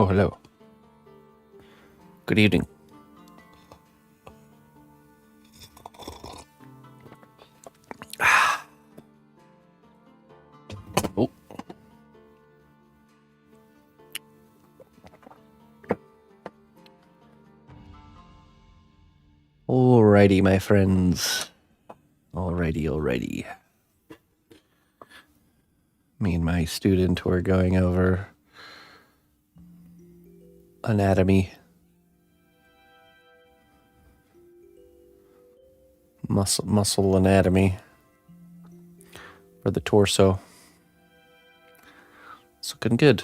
Oh, hello. Good evening. Oh. Alrighty, my friends. Alrighty. Me and my student were going over anatomy. Muscle anatomy for the torso. It's looking good.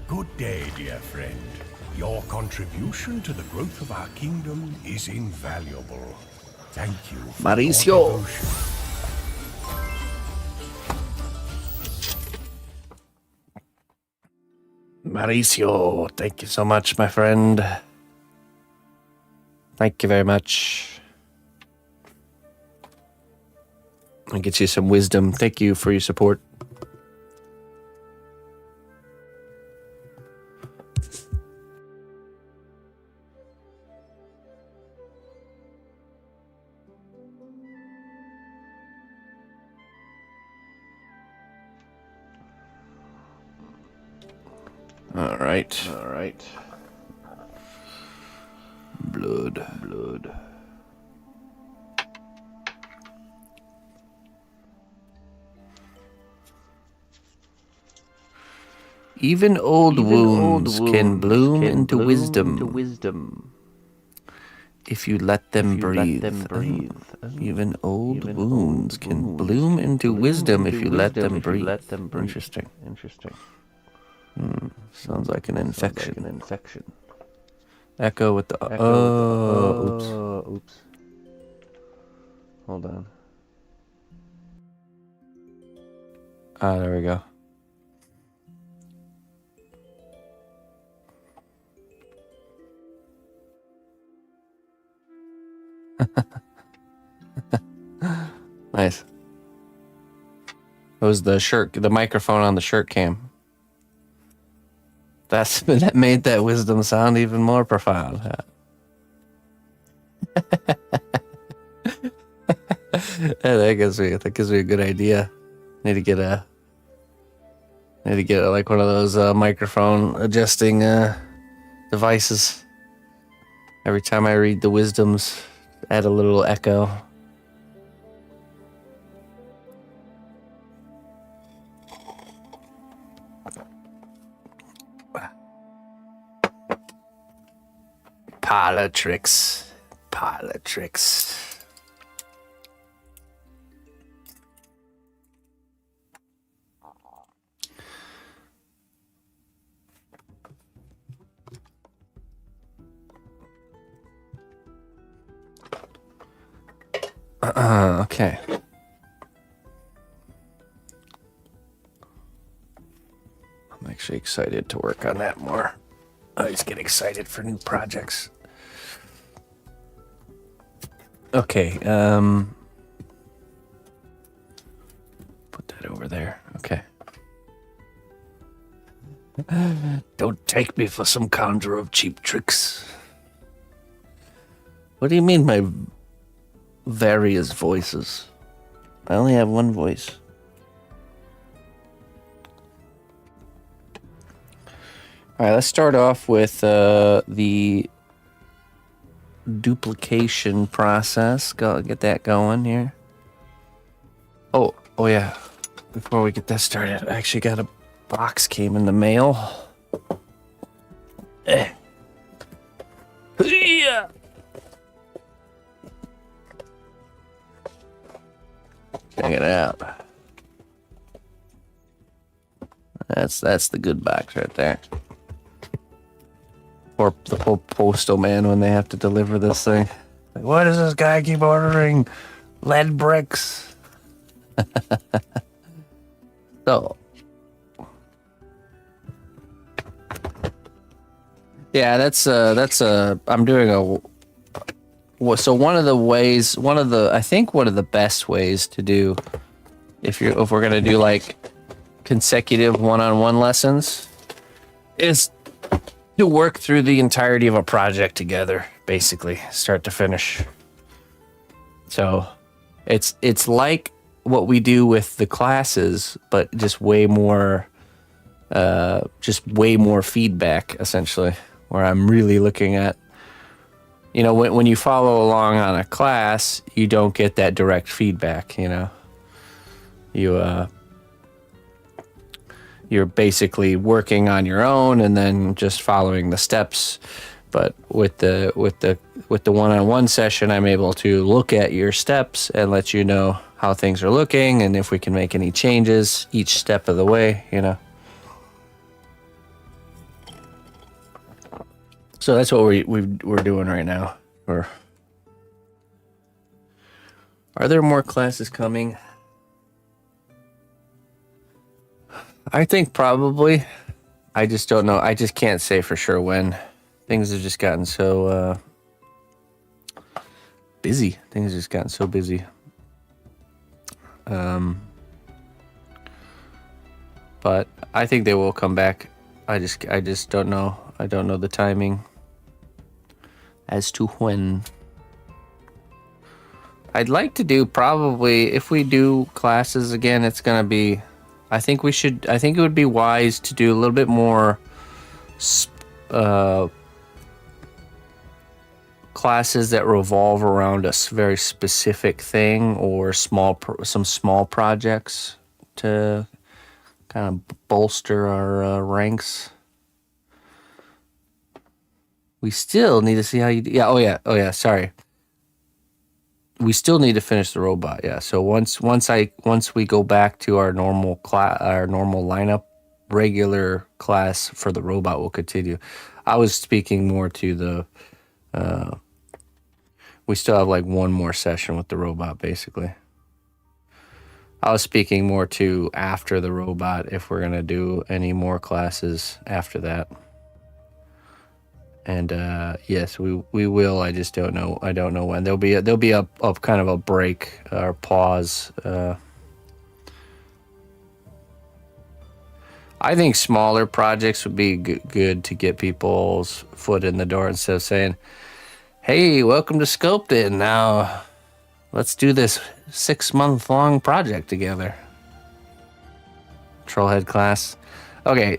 Good day, dear friend. Your contribution to the growth of our kingdom is invaluable. Thank you for Mauricio. your devotion. Mauricio, thank you so much, my friend. Thank you very much. I'll get you some wisdom. Thank you for your support. All right. Blood. Even old wounds can bloom into wisdom if you let them breathe. Even old wounds can bloom into wisdom if you let them breathe. Interesting. Sounds like an infection. Echo with the oops. Hold on. There we go. Nice. It was the microphone on the shirt cam. That made that wisdom sound even more profound. That gives me a good idea. Need to get like one of those microphone adjusting devices. Every time I read the wisdoms, add a little echo. Politics. Okay. I'm actually excited to work on that more. I always get excited for new projects. Okay, put that over there. Okay. Don't take me for some conjurer of cheap tricks. What do you mean by various voices? I only have one voice. All right, let's start off with the duplication process. Get that going here. Oh yeah. Before we get that started, I actually got a box came in the mail. Yeah. Check it out. That's the good box right there. Or the poor postal man when they have to deliver this thing. Like, why does this guy keep ordering lead bricks? So, yeah, that's I'm doing a so one of the best ways to do if we're gonna do like consecutive one-on-one lessons is to work through the entirety of a project together, basically, start to finish. So it's like what we do with the classes, but just way more feedback, essentially, where I'm really looking at, you know, when you follow along on a class, you don't get that direct feedback, you know. You're basically working on your own and then just following the steps. But with the one-on-one session, I'm able to look at your steps and let you know how things are looking and if we can make any changes each step of the way, you know. So that's what we're doing right now. Are there more classes coming? I think probably. I just don't know. I just can't say for sure when. Things have just gotten so busy. But I think they will come back. I just don't know. I don't know the timing as to when. I'd like to do probably, if we do classes again, it's gonna be, I think it would be wise to do a little bit more classes that revolve around a very specific thing or some small projects to kind of bolster our ranks. We still need to see how you do. Yeah. Oh yeah. Sorry. We still need to finish the robot. Yeah. So once we go back to our normal lineup, regular class for the robot will continue. I was speaking more to the. We still have like one more session with the robot, basically. I was speaking more to after the robot, if we're gonna do any more classes after that. And yes, we will. I just don't know. I don't know when. There'll be a kind of a break or pause. I think smaller projects would be good to get people's foot in the door instead of saying, "Hey, welcome to Sculpting. Now, let's do this 6-month-long project together." Trollhead class. Okay.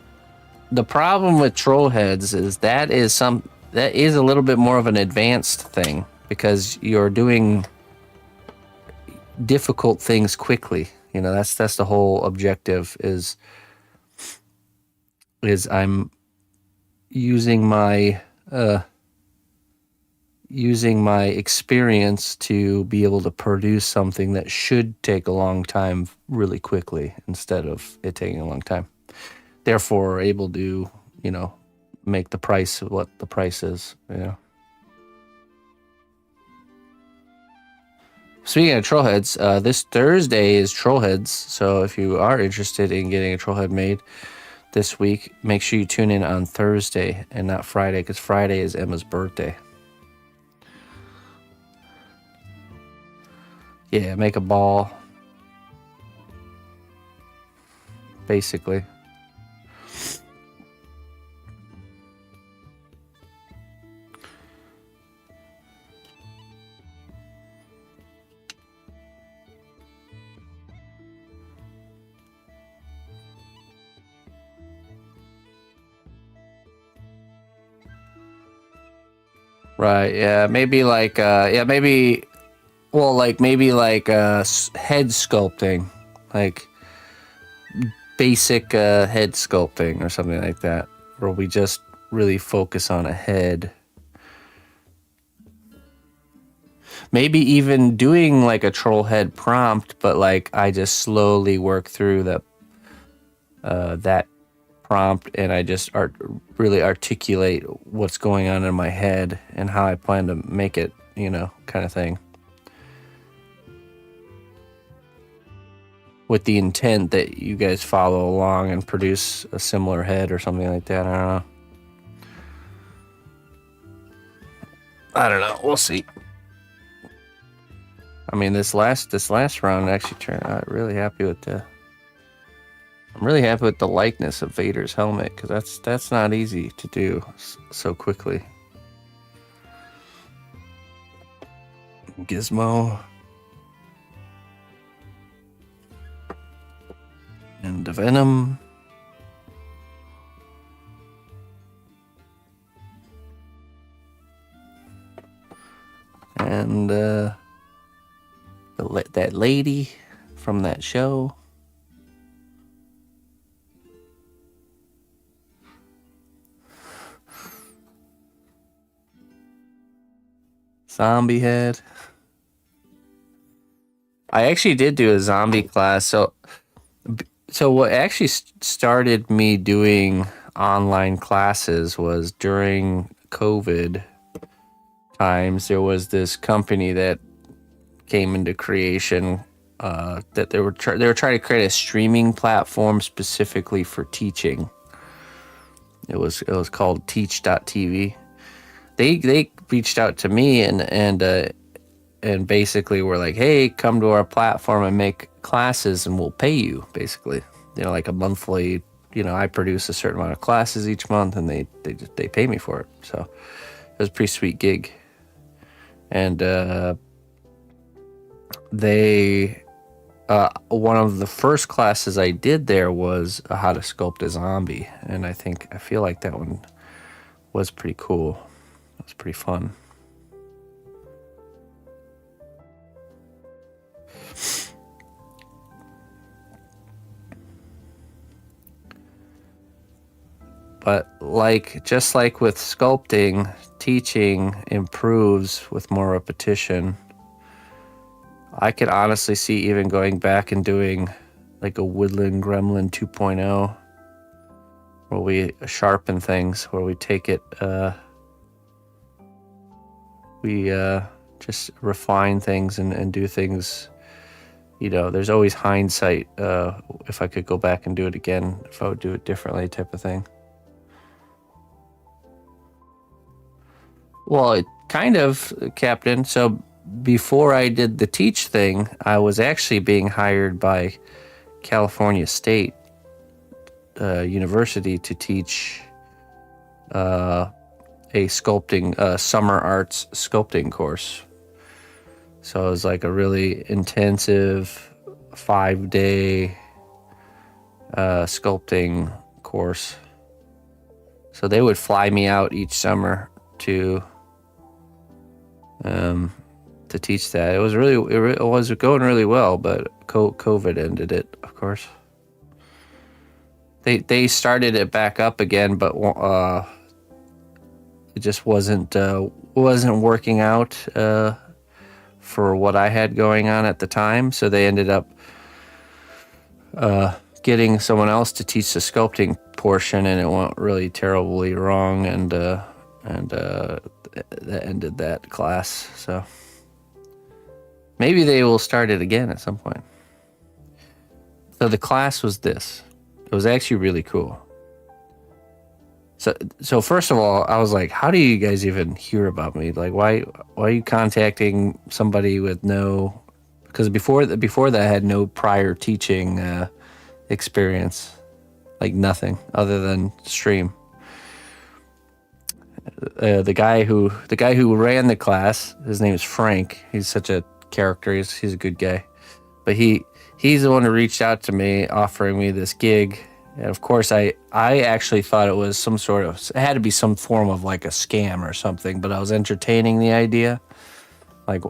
The problem with Trollheads is that is a little bit more of an advanced thing because you're doing difficult things quickly. You know, that's the whole objective is I'm using my experience to be able to produce something that should take a long time really quickly instead of it taking a long time. Therefore, able to, you know, make the price what the price is, you know. Speaking of Trollheads, this Thursday is Trollheads, so if you are interested in getting a Trollhead made this week, make sure you tune in on Thursday and not Friday, because Friday is Emma's birthday. Yeah, make a ball. Basically. Right, yeah, maybe like head sculpting, like basic head sculpting or something like that, where we just really focus on a head. Maybe even doing like a troll head prompt, but like I just slowly work through that prompt and I just really articulate what's going on in my head and how I plan to make it, you know, kind of thing. With the intent that you guys follow along and produce a similar head or something like that. I don't know. We'll see. I mean, this last round actually turned out really happy with the. I'm really happy with the likeness of Vader's helmet, because that's not easy to do so quickly. Gizmo. And the Venom. And that lady from that show. Zombie head. I actually did do a zombie class. So what actually started me doing online classes was during COVID times. There was this company that came into creation that they were trying to create a streaming platform specifically for teaching. It was called Teach.tv. They reached out to me and basically were like, hey, come to our platform and make classes and we'll pay you, basically. Like a monthly, I produce a certain amount of classes each month and they pay me for it. So it was a pretty sweet gig. And one of the first classes I did there was how to sculpt a zombie. And I feel like that one was pretty cool. It was pretty fun. But just like with sculpting, teaching improves with more repetition. I could honestly see even going back and doing like a Woodland Gremlin 2.0, where we sharpen things, where we take it, we just refine things and do things. There's always hindsight. If I could go back and do it again, if I would do it differently, type of thing. Well, kind of, Captain. So before I did the teach thing, I was actually being hired by California State University to teach a sculpting, summer arts sculpting course. So it was like a really intensive 5-day sculpting course. So they would fly me out each summer to teach that. It was going really well, but COVID ended it, of course. They started it back up again, but it just wasn't working out for what I had going on at the time. So they ended up getting someone else to teach the sculpting portion, and it went really terribly wrong, and that ended that class. So maybe they will start it again at some point. So the class was this. It was actually really cool. So first of all, I was like, how do you guys even hear about me? Like, why are you contacting somebody with no... Because before that, I had no prior teaching experience. Like nothing other than stream. The guy who ran the class, his name is Frank. He's such a character. He's a good guy. But he's the one who reached out to me, offering me this gig. And of course, I actually thought it was it had to be some form of like a scam or something. But I was entertaining the idea. Like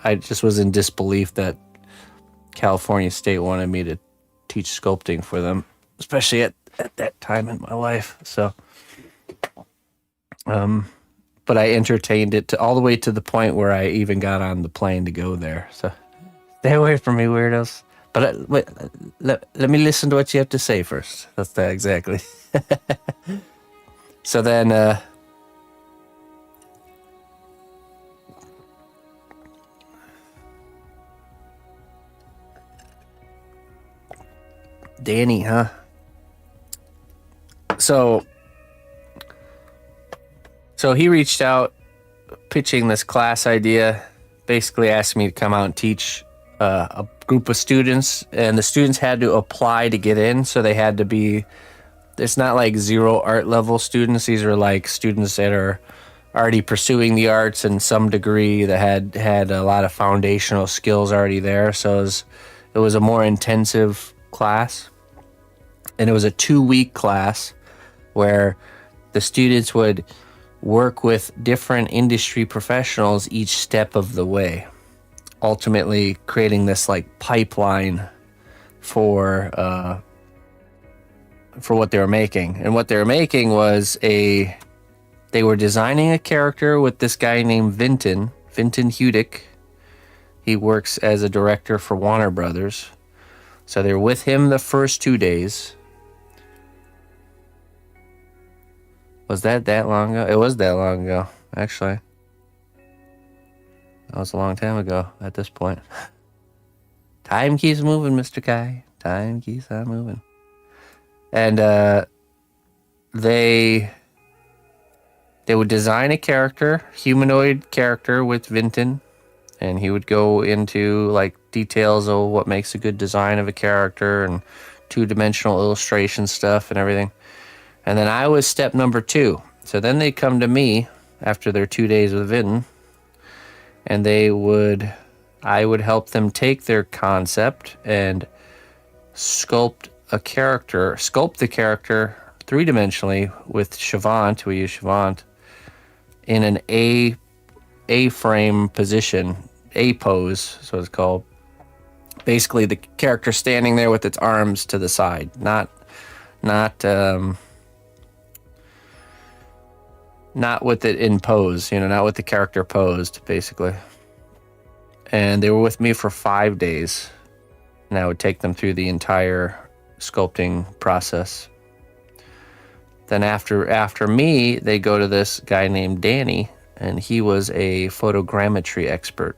I just was in disbelief that California State wanted me to teach sculpting for them, especially at that time in my life. So, but I entertained it all the way to the point where I even got on the plane to go there. So, stay away from me, weirdos. But wait, let me listen to what you have to say first. That's that exactly. So then, Danny, huh? So he reached out, pitching this class idea basically asked me to come out and teach a group of students, and the students had to apply to get in, so they had to be, it's not like zero art level students. These are like students that are already pursuing the arts in some degree, that had a lot of foundational skills already there. So it was a more intensive class, and it was a 2-week class where the students would work with different industry professionals each step of the way, ultimately creating this like pipeline for what they were making. And what they were making was they were designing a character with this guy named Vinton Hudick. He works as a director for Warner Brothers. So they were with him the first 2 days. Was that long ago? It was that long ago, actually. That was a long time ago at this point. Time keeps moving, Mr. Kai. Time keeps on moving. And they would design a character, humanoid character with Vinton, and he would go into like details of what makes a good design of a character and 2-dimensional illustration stuff and everything. And then I was step number 2. So then they come to me after their 2 days with Vinton, and I would help them take their concept and sculpt the character 3-dimensionally with Shavant. We use Shavant in an A-frame position, A pose, so it's called. Basically, the character standing there with its arms to the side, not with it in pose, not with the character posed, basically. And they were with me for 5 days, and I would take them through the entire sculpting process. Then after me, they go to this guy named Danny, and he was a photogrammetry expert.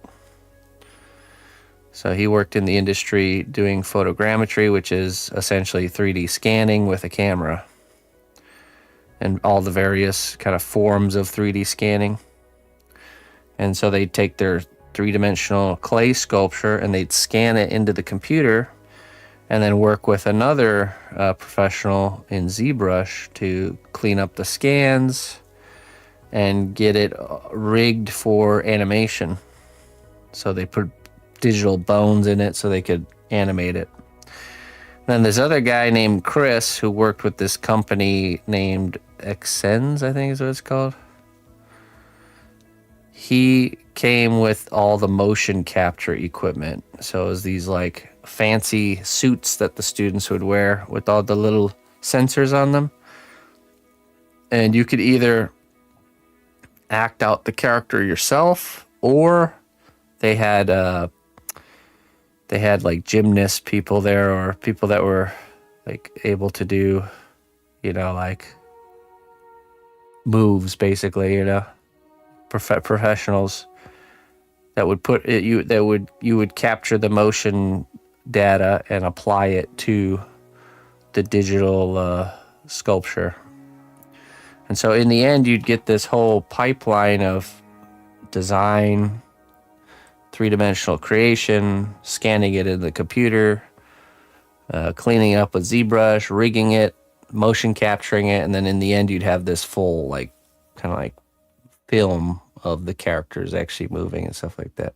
So he worked in the industry doing photogrammetry, which is essentially 3D scanning with a camera, and all the various kind of forms of 3D scanning. And so they'd take their 3-dimensional clay sculpture and they'd scan it into the computer, and then work with another professional in ZBrush to clean up the scans and get it rigged for animation. So they put digital bones in it so they could animate it. Then this other guy named Chris, who worked with this company named Xardas, I think is what it's called. He came with all the motion capture equipment. So it was these like fancy suits that the students would wear with all the little sensors on them. And you could either act out the character yourself, or they had like gymnast people there, or people that were like able to do, like moves, basically, professionals that would you would capture the motion data and apply it to the digital sculpture. And so in the end, you'd get this whole pipeline of design, 3-dimensional creation, scanning it in the computer, cleaning up with ZBrush, rigging it, motion capturing it, and then in the end you'd have this full kind of film of the characters actually moving and stuff like that.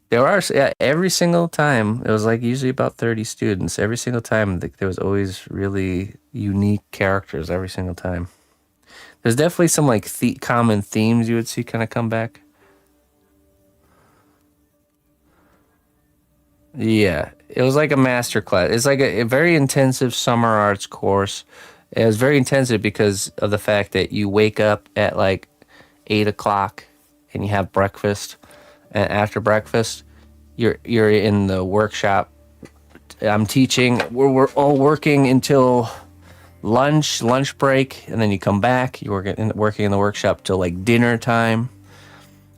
There are, every single time, it was usually about 30 students. Every single time there was always really unique characters every single time. There's definitely some common themes you would see kind of come back. Yeah, it was like a master class. It's like a very intensive summer arts course. It was very intensive because of the fact that you wake up at 8 o'clock and you have breakfast. And after breakfast, you're in the workshop. I'm teaching. We're all working until lunch break, and then you come back. You're working in the workshop till dinner time,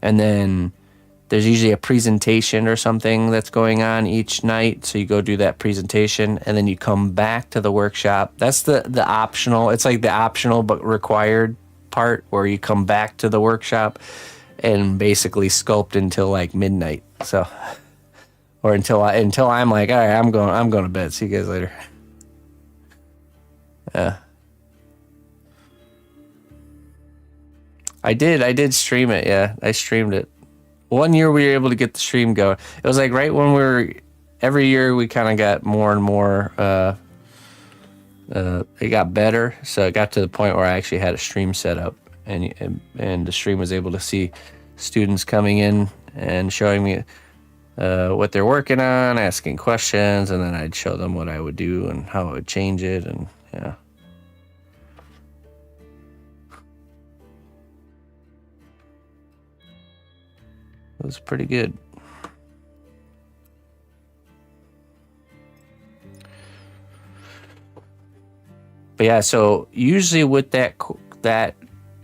and then there's usually a presentation or something that's going on each night. So you go do that presentation, and then you come back to the workshop. That's the optional. It's like the optional but required part where you come back to the workshop. and basically sculpt until like midnight. So, or until I'm like, all right, I'm going to bed. See you guys later. Yeah. I did stream it. Yeah, I streamed it. One year we were able to get the stream going. It was like right when every year we kind of got more and more, it got better. So it got to the point where I actually had a stream set up, and the stream was able to see students coming in and showing me what they're working on, asking questions, and then I'd show them what I would do and how I would change it, and yeah. It was pretty good. But yeah, so usually with that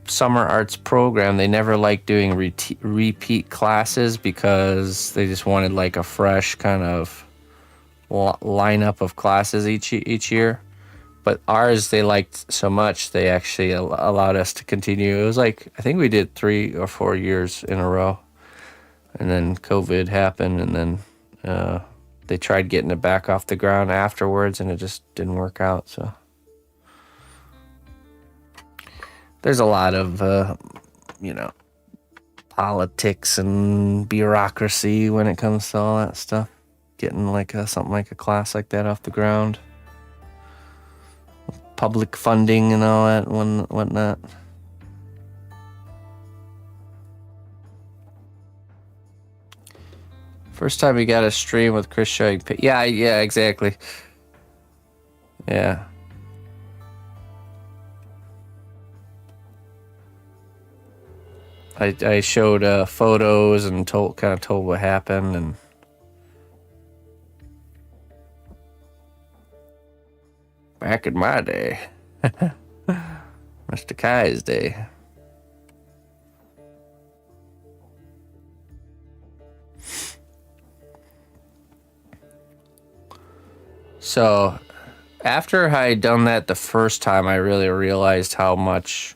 summer arts program, they never liked doing repeat classes because they just wanted like a fresh kind of lineup of classes each year. But ours, they liked so much, they actually allowed us to continue. It was like, I think we did 3 or 4 years in a row. And then COVID happened, and then they tried getting it back off the ground afterwards, and it just didn't work out. So there's a lot of, politics and bureaucracy when it comes to all that stuff. Getting like something like a class like that off the ground. Public funding and all that and whatnot. First time we got a stream with Chris showing. Yeah, exactly. Yeah. I showed photos and told what happened, and back in my day, Mr. Kai's day. So, after I had done that the first time, I really realized how much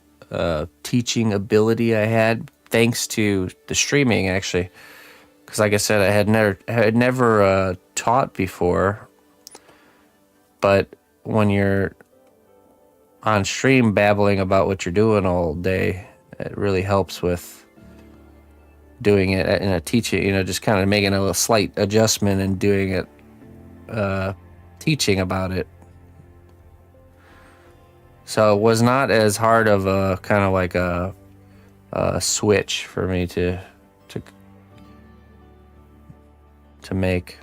teaching ability I had, thanks to the streaming, actually. Because, like I said, I had never taught before. But when you're on stream babbling about what you're doing all day, it really helps with doing it in a teaching. Just kind of making a little slight adjustment and doing it. Teaching about it. So it was not as hard of a kind of like a switch for me to make.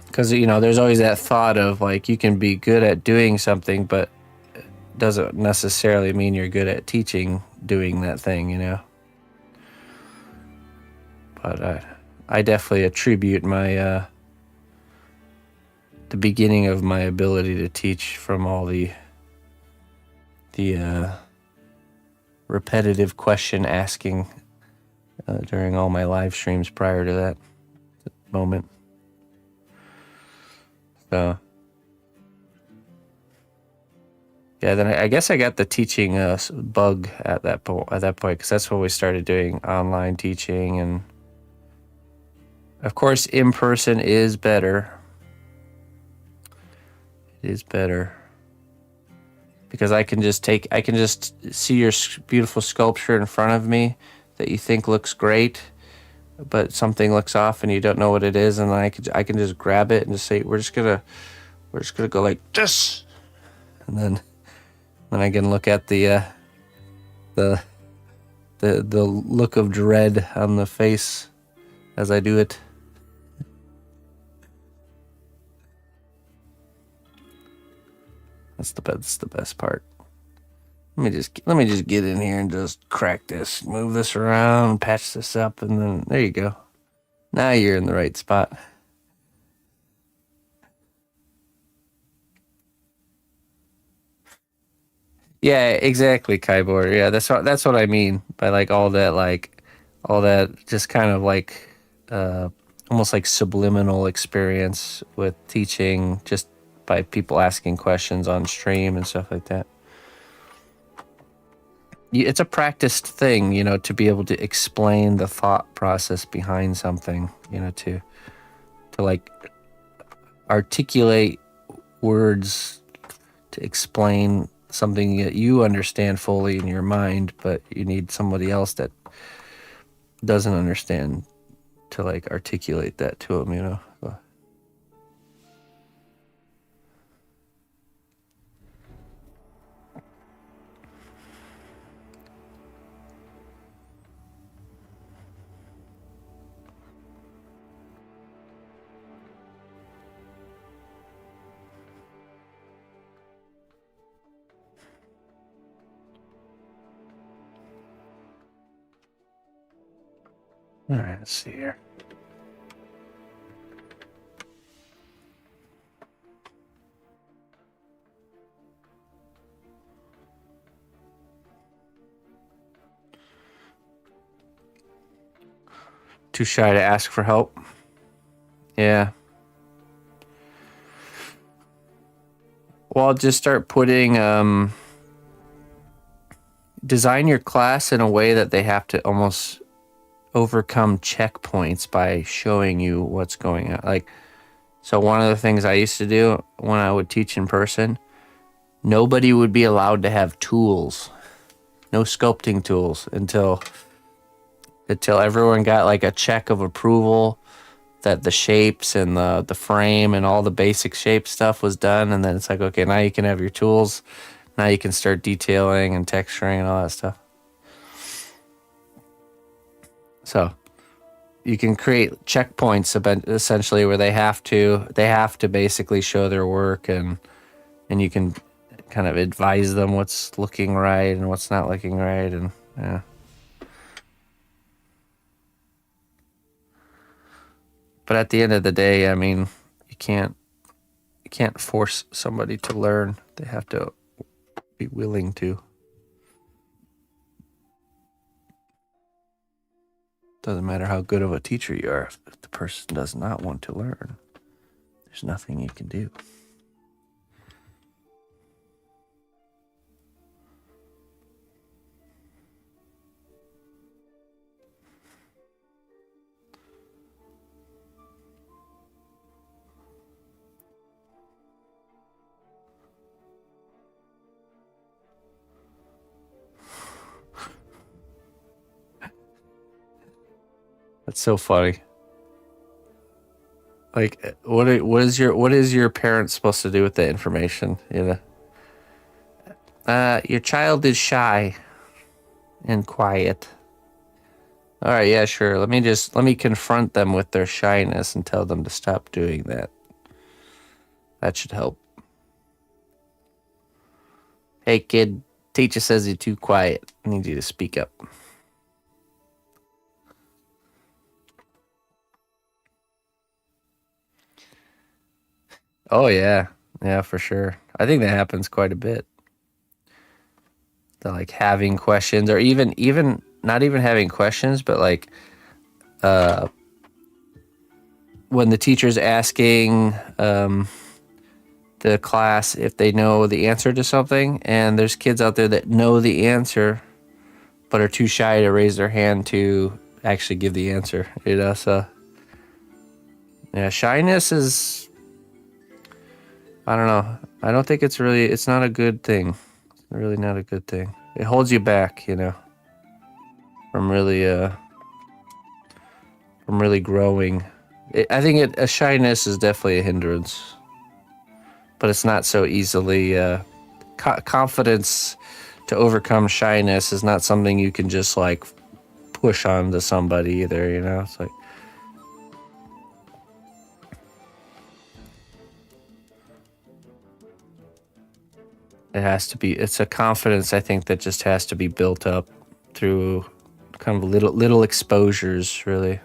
Because, there's always that thought of like you can be good at doing something, but it doesn't necessarily mean you're good at doing that thing, But I definitely attribute my the beginning of my ability to teach from all the repetitive question asking during all my live streams prior to that moment. So yeah, then I guess I got the teaching bug at that point because that's when we started doing online teaching, and of course, in person is better. It is better because I can just see your beautiful sculpture in front of me that you think looks great, but something looks off and you don't know what it is, and I can just grab it and just say, we're just gonna go like this, and then I can look at the look of dread on the face as I do it. That's the best part. Let me just get in here and just crack this, move this around, patch this up, and then there you go. Now you're in the right spot. Yeah, exactly, Kybor. Yeah, that's what I mean by like all that just kind of like almost like subliminal experience with teaching, just by people asking questions on stream and stuff like that. it's a practiced thing, to be able to explain the thought process behind something, to like articulate words to explain something that you understand fully in your mind, but you need somebody else that doesn't understand to like articulate that to them, So. All right, let's see here. Too shy to ask for help. Yeah. Well, just start putting, design your class in a way that they have to almost overcome checkpoints by showing you what's going on. Like, so one of the things I used to do when I would teach in person, nobody would be allowed to have tools, no sculpting tools until everyone got like a check of approval that the shapes and the frame and all the basic shape stuff was done. And then it's like, okay, now you can have your tools. Now you can start detailing and texturing and all that stuff. So you can create checkpoints essentially where they have to basically show their work, and you can kind of advise them what's looking right and what's not looking right. And yeah. But at the end of the day, I mean, you can't force somebody to learn. They have to be willing to. Doesn't matter how good of a teacher you are. If the person does not want to learn, there's nothing you can do. That's so funny. Like, what is your parent supposed to do with the information? Your child is shy and quiet. All right, yeah, sure. Let me confront them with their shyness and tell them to stop doing that. That should help. Hey, kid, teacher says you're too quiet. I need you to speak up. Oh, yeah. Yeah, for sure. I think that happens quite a bit. The, like, having questions, or even not even having questions, but like when the teacher's asking the class if they know the answer to something, and there's kids out there that know the answer but are too shy to raise their hand to actually give the answer, so yeah, shyness is, I don't know. I don't think it's not a good thing. It's really not a good thing. It holds you back, from really growing. I think a shyness is definitely a hindrance, but it's not so easily. Confidence to overcome shyness is not something you can just like push onto somebody either. It's like, it's a confidence, I think, that just has to be built up through kind of little exposures, really.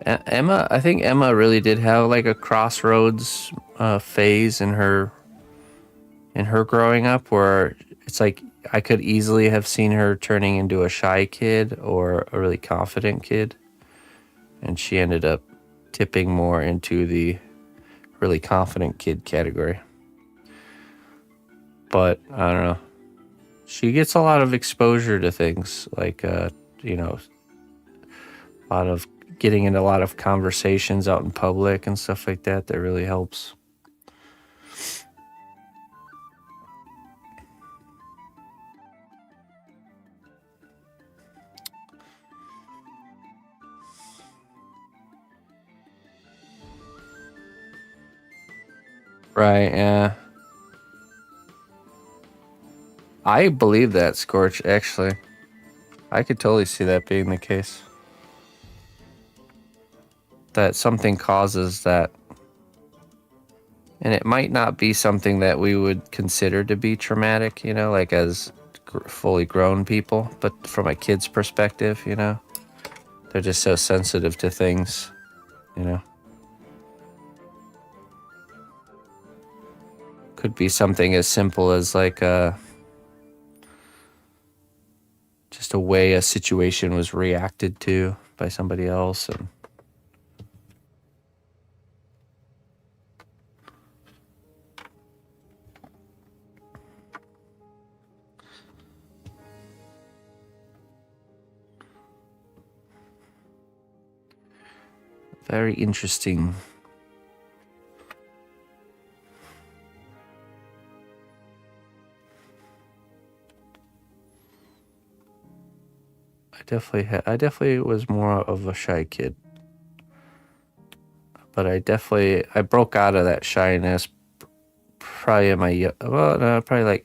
I think Emma really did have like a crossroads phase in her growing up, where it's like I could easily have seen her turning into a shy kid or a really confident kid. And she ended up tipping more into the really confident kid category. But I don't know. She gets a lot of exposure to things like, you know, a lot of getting into a lot of conversations out in public and stuff like that. That really helps. Right, yeah. I believe that, Scorch, actually. I could totally see that being the case. That something causes that. And it might not be something that we would consider to be traumatic, you know, like as fully grown people, but from a kid's perspective, you know, they're just so sensitive to things, you know. Could be something as simple as like just a way a situation was reacted to by somebody else. And very interesting. I definitely was more of a shy kid. But I broke out of that shyness probably in my, well, no, probably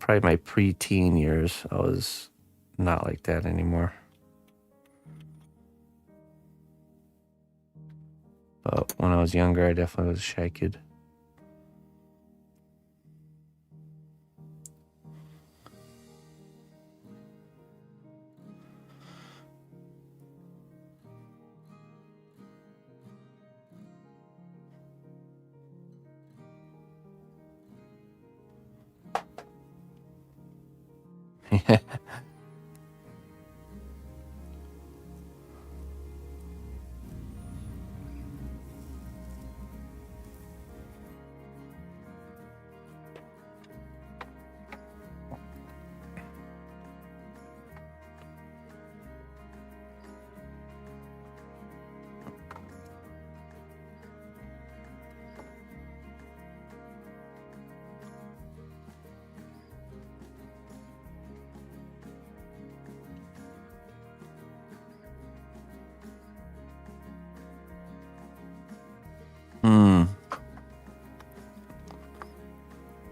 my preteen years. I was not like that anymore. But when I was younger, I definitely was a shy kid.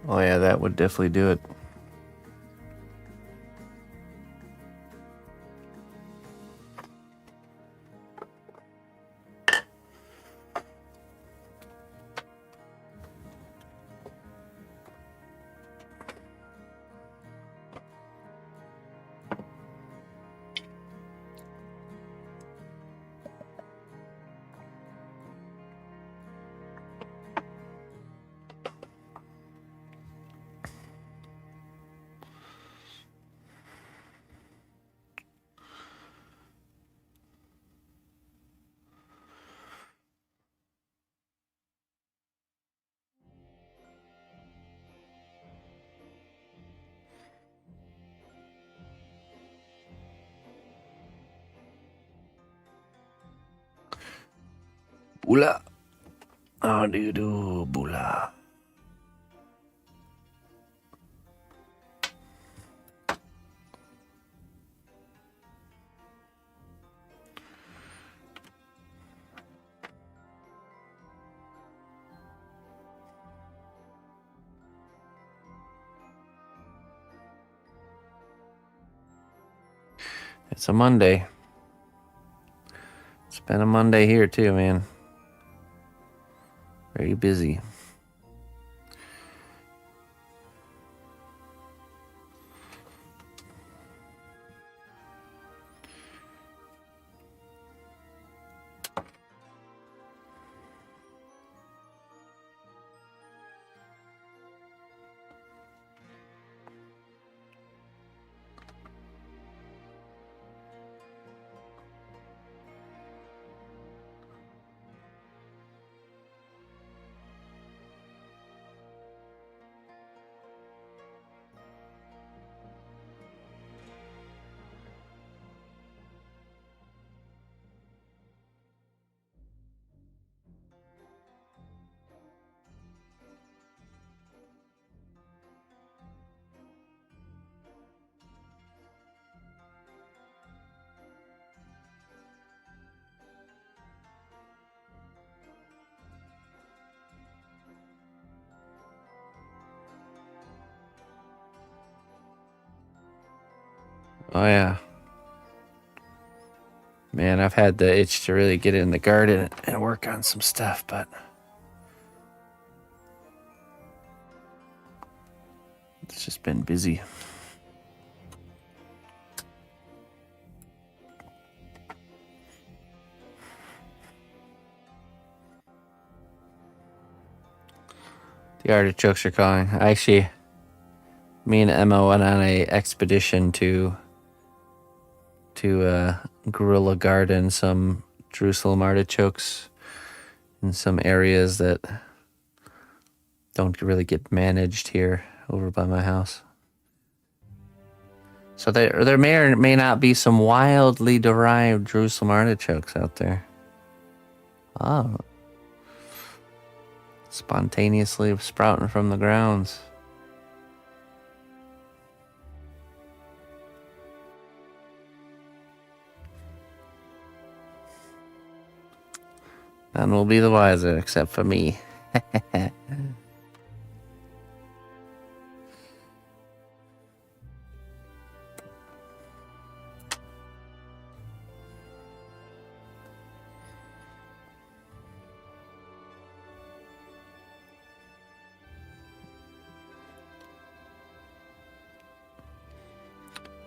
Oh yeah, that would definitely do it. Bula. How do you do, Bula? It's a Monday. It's been a Monday here too, man. Very busy. Oh yeah. Man, I've had the itch to really get in the garden and work on some stuff, but it's just been busy. The artichokes are calling. Actually, me and Emma went on a expedition to guerrilla garden some Jerusalem artichokes in some areas that don't really get managed here over by my house. So there may or may not be some wildly derived Jerusalem artichokes out there. Oh. Spontaneously sprouting from the grounds. None will be the wiser except for me.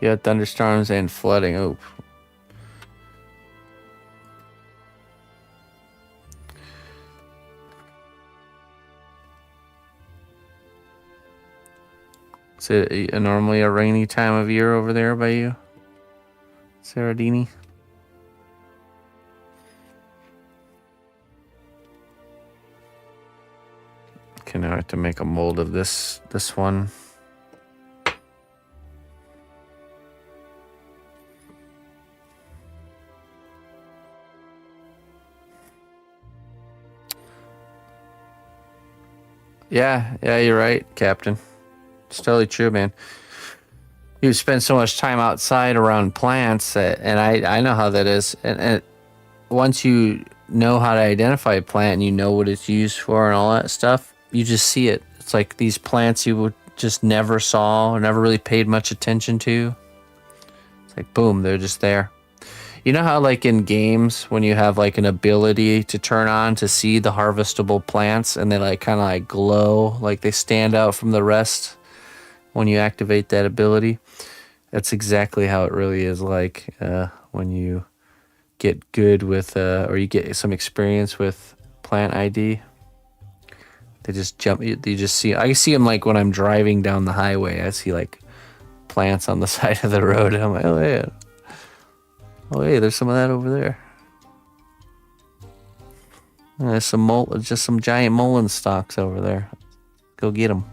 Yeah, thunderstorms and flooding. Oh. Is it normally a rainy time of year over there by you, Saradini? Okay, now I have to make a mold of this one. Yeah, you're right, Captain. It's totally true, man. You spend so much time outside around plants, and I know how that is. And once you know how to identify a plant and you know what it's used for and all that stuff, you just see it. It's like these plants you would just never saw or never really paid much attention to. It's like, boom, they're just there. You know how like in games when you have like an ability to turn on to see the harvestable plants and they like kind of like glow, like they stand out from the rest when you activate that ability? That's exactly how it really is like when you get good with or you get some experience with plant ID. They just jump, you just see, I see them like when I'm driving down the highway, I see like plants on the side of the road and I'm like, oh yeah. Oh, hey, there's some of that over there. There's just some giant mullein stalks over there. Go get them.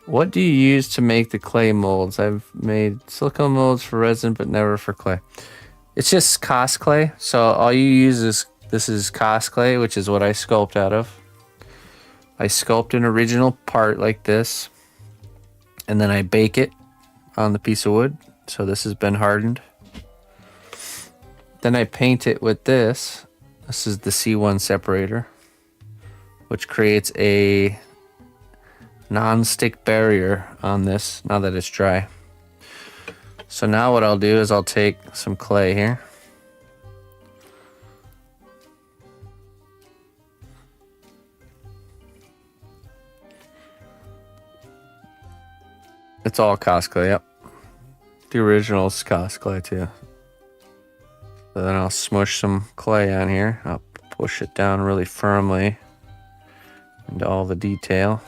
What do you use to make the clay molds? I've made silicone molds for resin, but never for clay. It's just Cos clay. So all you use is, this is Cos clay, which is what I sculpt out of. I sculpt an original part like this. And then I bake it on the piece of wood. So this has been hardened. Then I paint it with this. This is the C1 separator, which creates a non-stick barrier on this now that it's dry. So now what I'll do is I'll take some clay here. It's all Cos clay, yep. The original is Cos clay too. So then I'll smush some clay on here. I'll push it down really firmly into all the detail.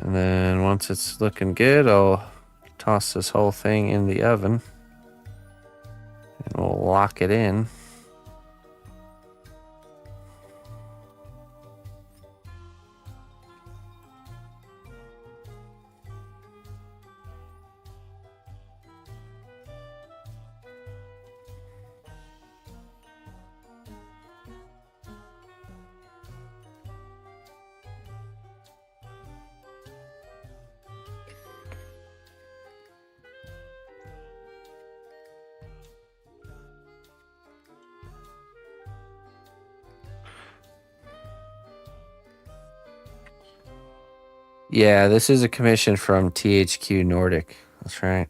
And then once it's looking good, I'll toss this whole thing in the oven and we'll lock it in. Yeah, this is a commission from THQ Nordic. That's right.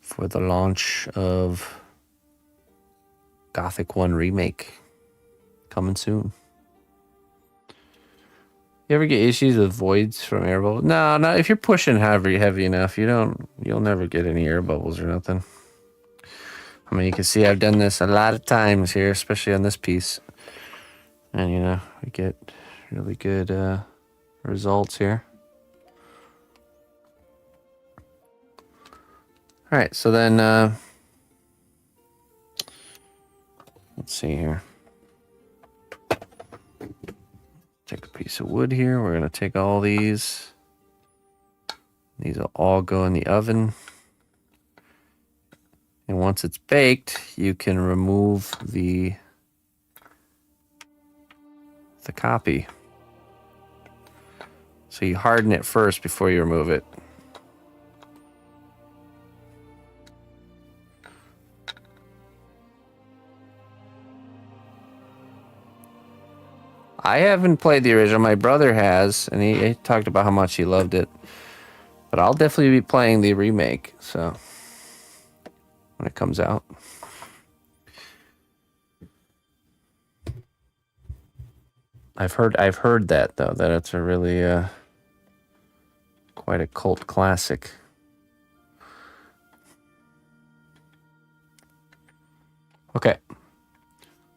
For the launch of Gothic 1 Remake. Coming soon. You ever get issues with voids from air bubbles? No, no. If you're pushing heavy enough, you'll never get any air bubbles or nothing. I mean, you can see I've done this a lot of times here, especially on this piece. And, you know, we get really good results here. All right, so then, let's see here. Take a piece of wood here. We're going to take all these. These will all go in the oven. And once it's baked, you can remove the copy. So you harden it first before you remove it. I haven't played the original. My brother has, and he talked about how much he loved it. But I'll definitely be playing the remake, so when it comes out. I've heard that though, that it's a really quite a cult classic. Okay.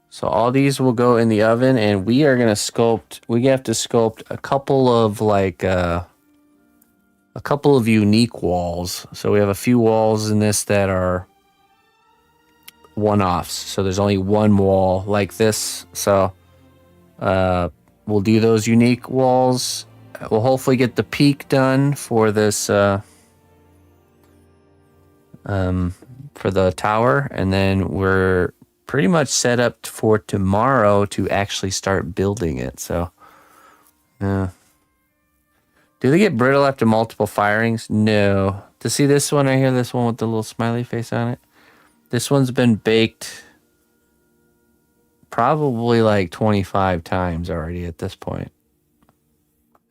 So all these will go in the oven, and we are going to sculpt. We have to sculpt a couple of a couple of unique walls. So we have a few walls in this that are one-offs. So there's only one wall like this. So we'll do those unique walls. We'll hopefully get the peak done for this for the tower, and then we're pretty much set up for tomorrow to actually start building it. So, do they get brittle after multiple firings? No. To see this one right here, this one with the little smiley face on it, this one's been baked probably like 25 times already at this point.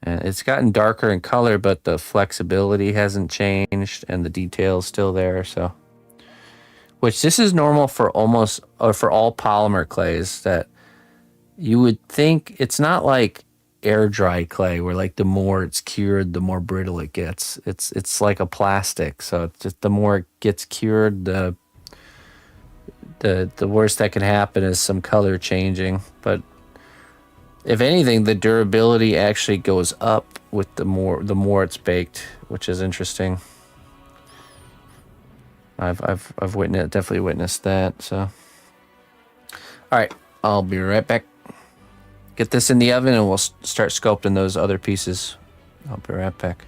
And it's gotten darker in color, but the flexibility hasn't changed and the detail's still there, so. Which this is normal for for all polymer clays, that you would think it's not like air dry clay where like the more it's cured, the more brittle it gets. It's like a plastic, so it's just the more it gets cured, the worst that can happen is some color changing. But if anything, the durability actually goes up with the more it's baked, which is interesting. I've definitely witnessed that. So, all right, I'll be right back. Get this in the oven, and we'll start sculpting those other pieces. I'll be right back.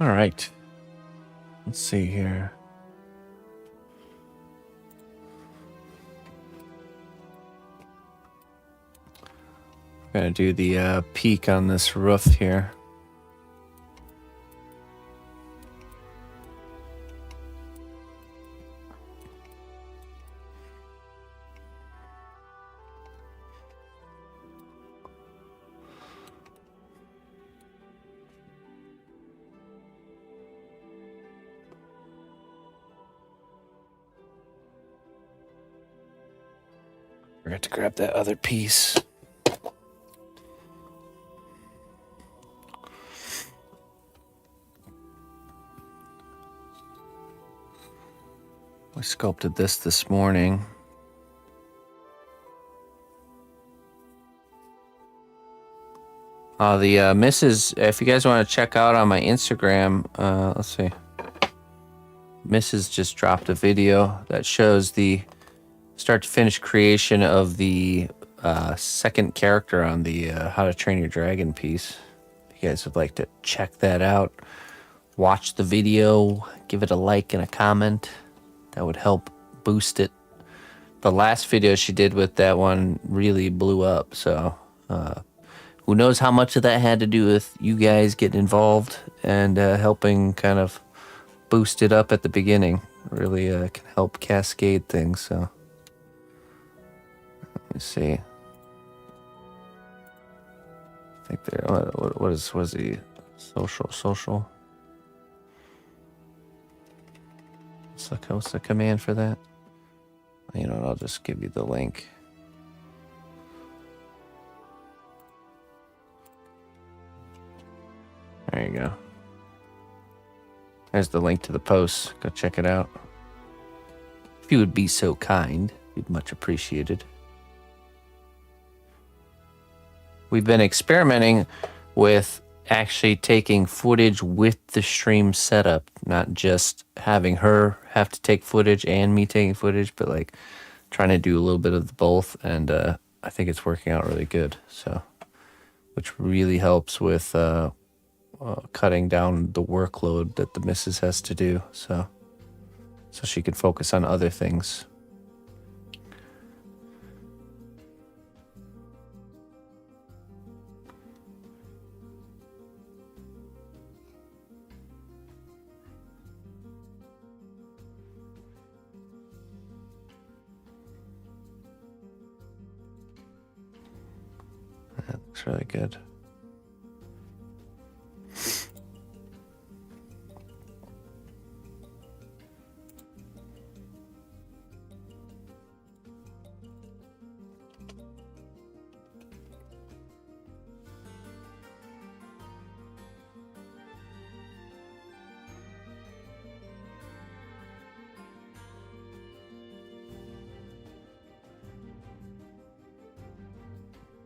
All right. Let's see here. I'm gonna do the peak on this roof here. Forgot to grab that other piece. We sculpted this morning. The Mrs. If you guys want to check out on my Instagram, let's see. Mrs. just dropped a video that shows the start to finish creation of the second character on the How to Train Your Dragon piece. If you guys would like to check that out, watch the video, give it a like and a comment. That would help boost it. The last video she did with that one really blew up, so who knows how much of that had to do with you guys getting involved and helping kind of boost it up at the beginning. Really can help cascade things, so. Let me see. I think there, what is the social? What's the command for that? You know what, I'll just give you the link. There you go. There's the link to the post. Go check it out. If you would be so kind, we'd much appreciated. We've been experimenting with actually taking footage with the stream setup, not just having her have to take footage and me taking footage, but like trying to do a little bit of both, and I think it's working out really good. So, which really helps with cutting down the workload that the missus has to do, so she can focus on other things. That looks really good.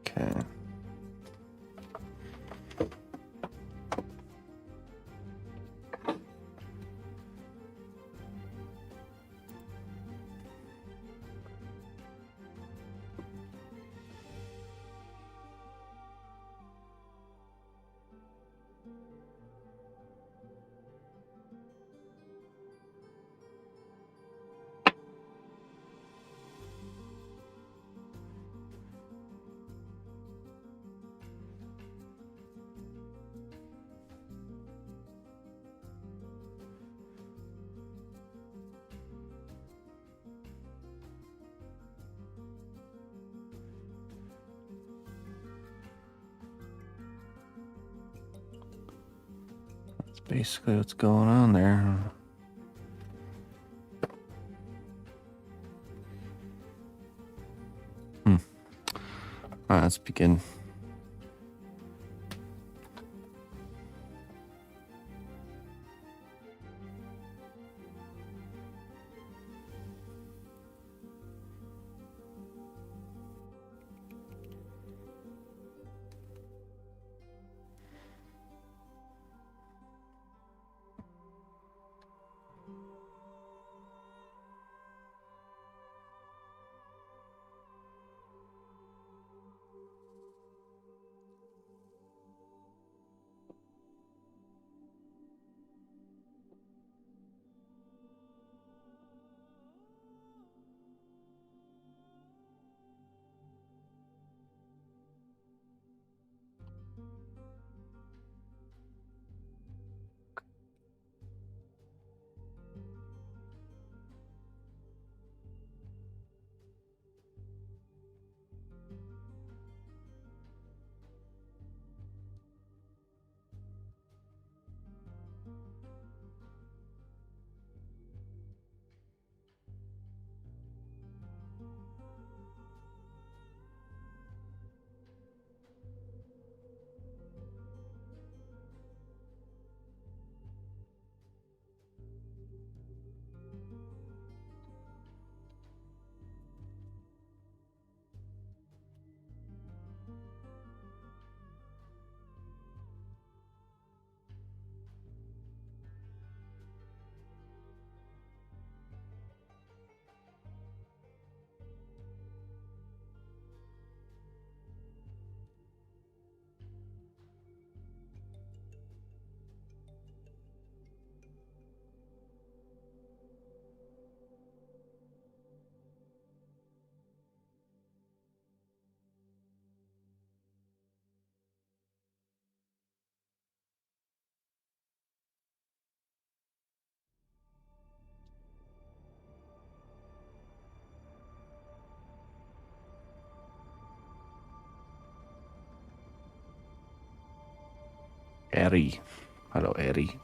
Okay. That's basically what's going on there. All right, let's begin. Eddie. Hello, Eddie.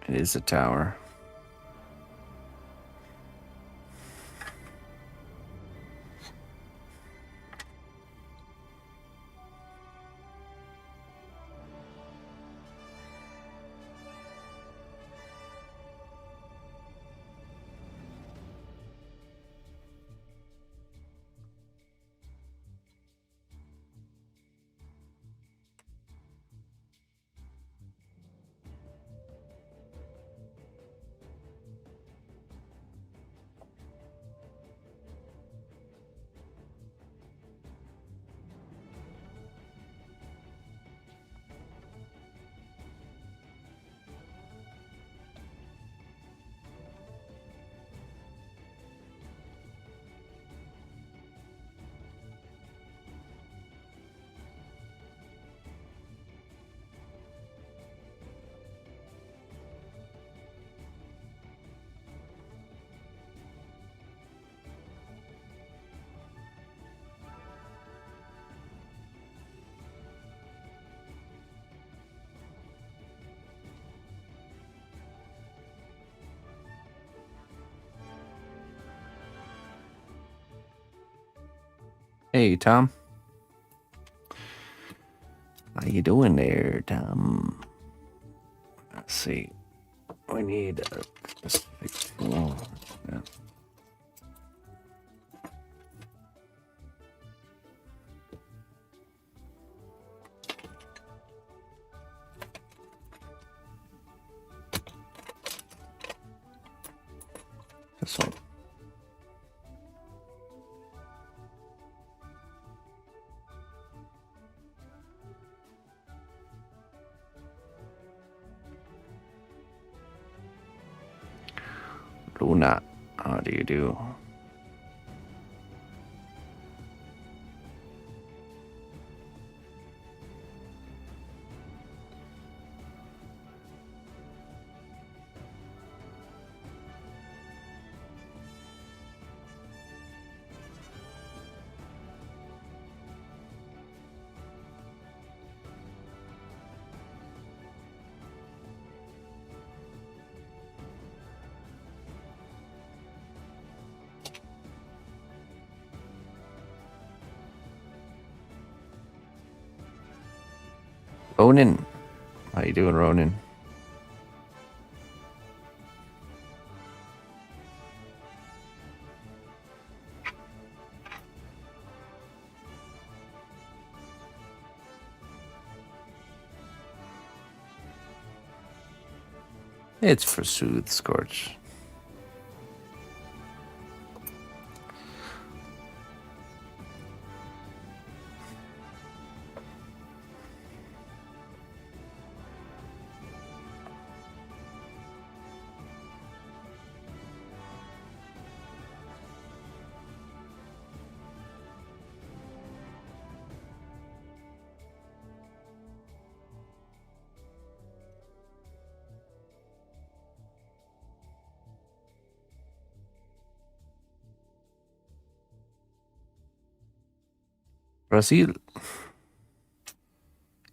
It is a tower. Hey, Tom. How you doing there, Tom? Let's see. We need a specific tool. Yeah. This one. Luna, how do you do? Ronan, how you doing, Ronan? It's for Soothe Scorch. Brazil.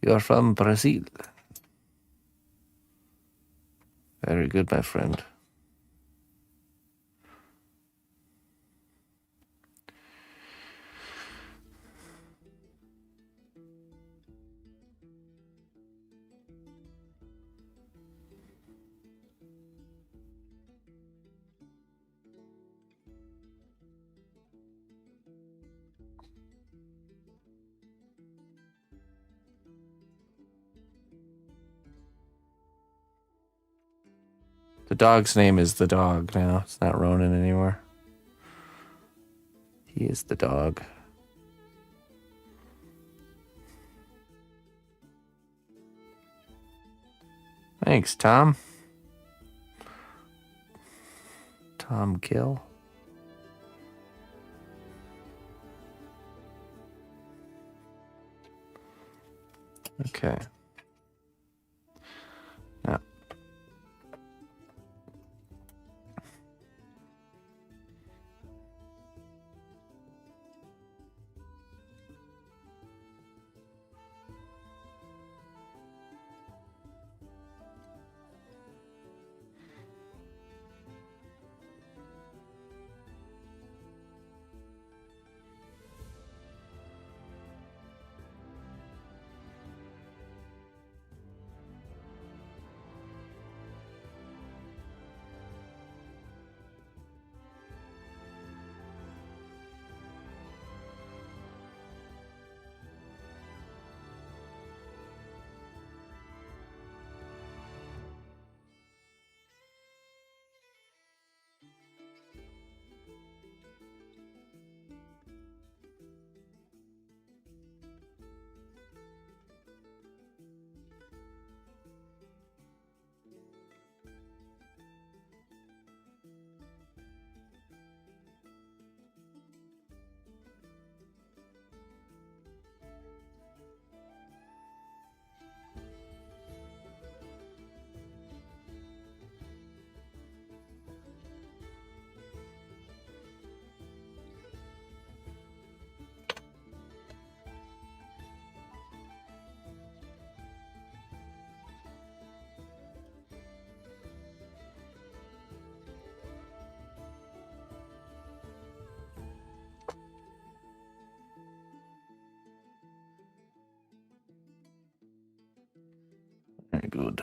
You're from Brazil. Very good, my friend. The dog's name is the dog now. It's not Ronan anymore. He is the dog. Thanks, Tom. Tom Gill. Okay. Now, good.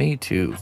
Me too.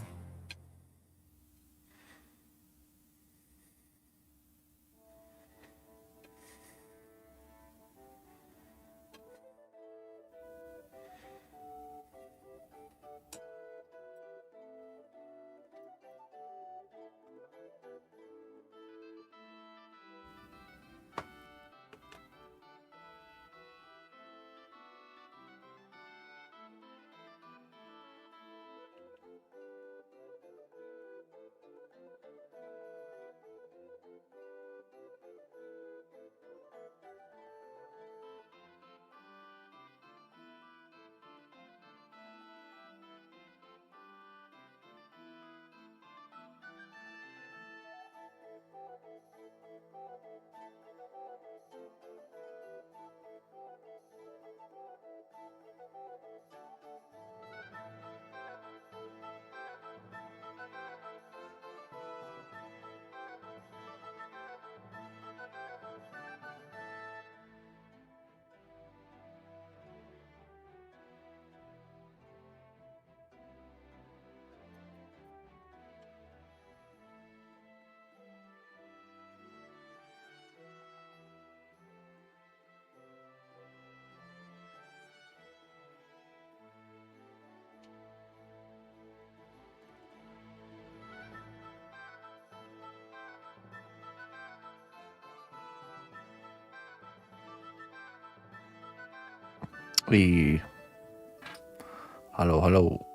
Hello, hello.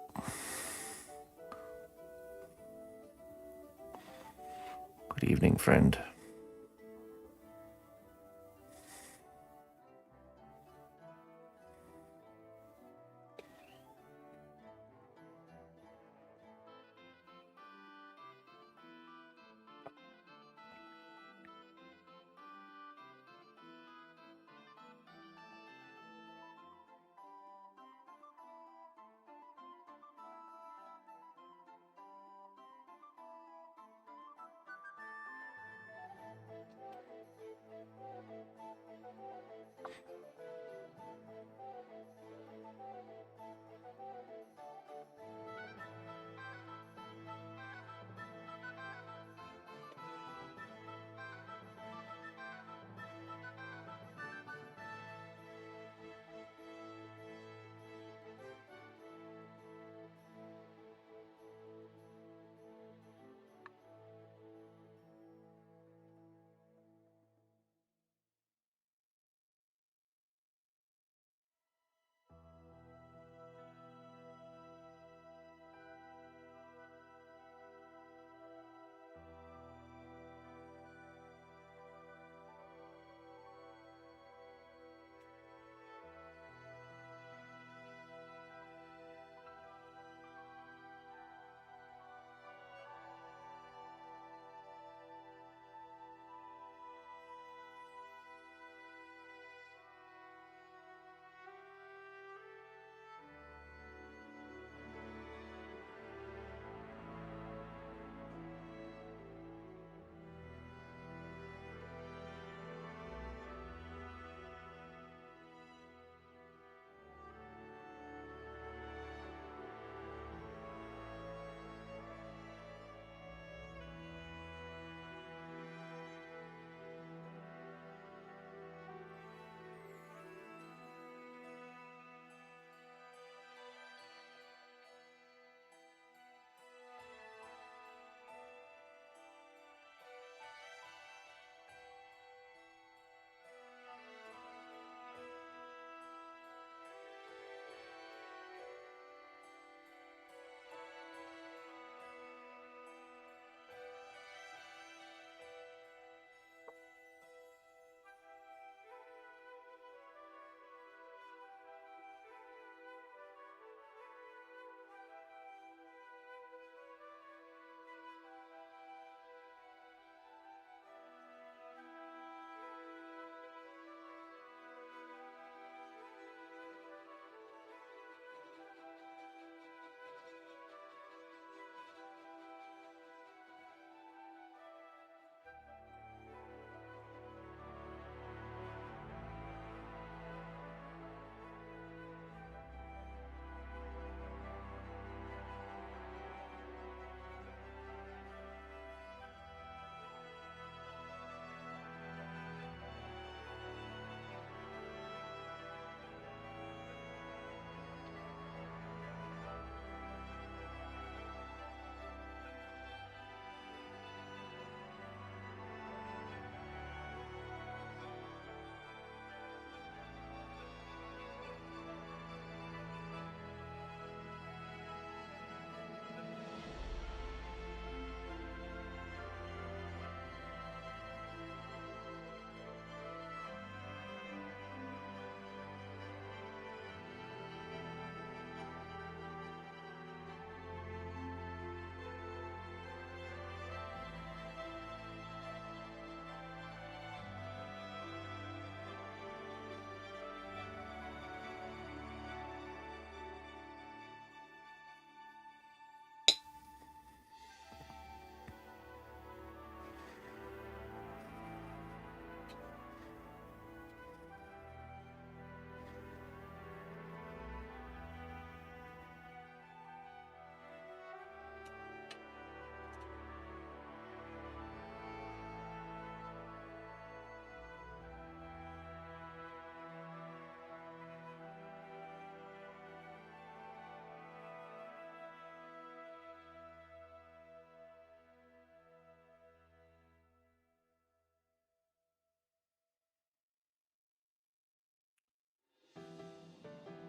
Good evening, friend.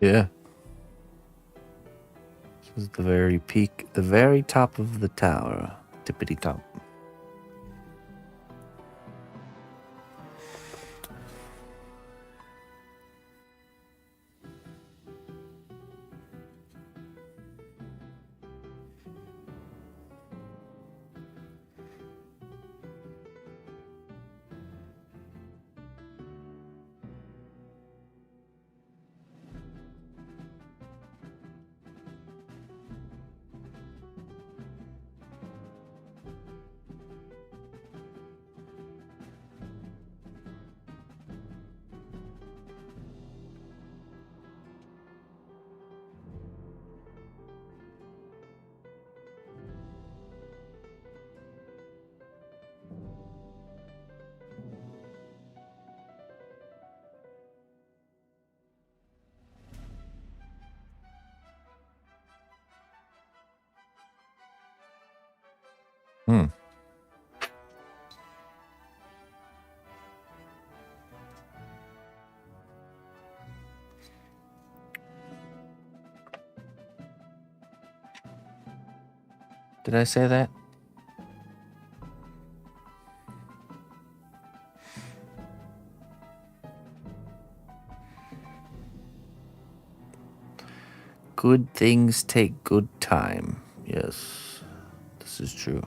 Yeah. This is the very peak, the very top of the tower. Tippity top. Hmm. Did I say that? Good things take good time. Yes, this is true.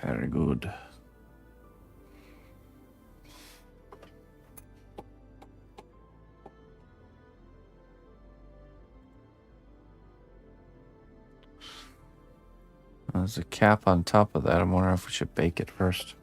Very good. There's a cap on top of that. I'm wondering if we should bake it first.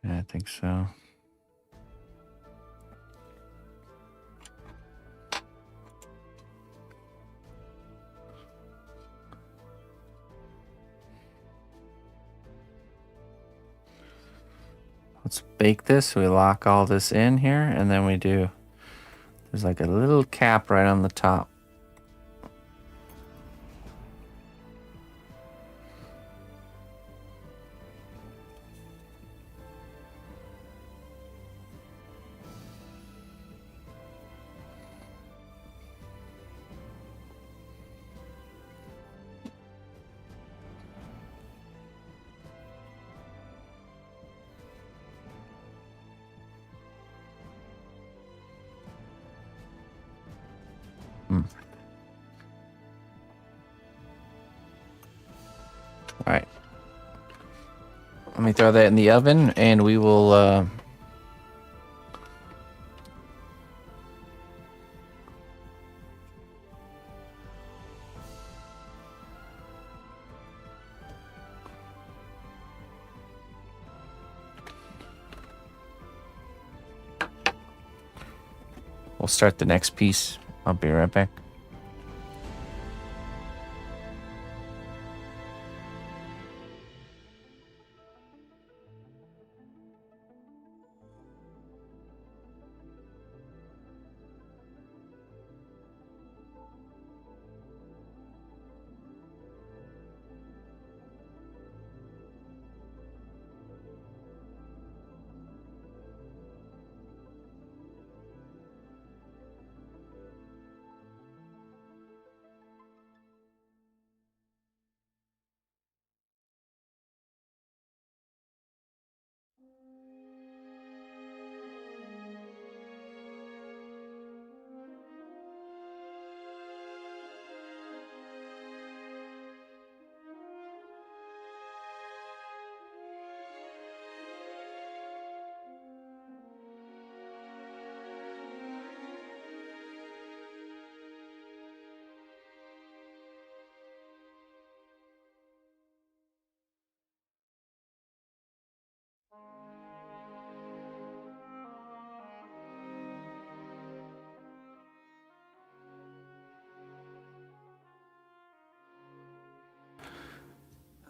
Yeah, I think so. Let's bake this. We lock all this in here, and then we do. There's like a little cap right on the top. All right. Let me throw that in the oven, and we will. We'll start the next piece. I'll be right back.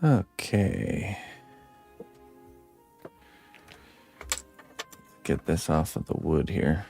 Okay. Get this off of the wood here.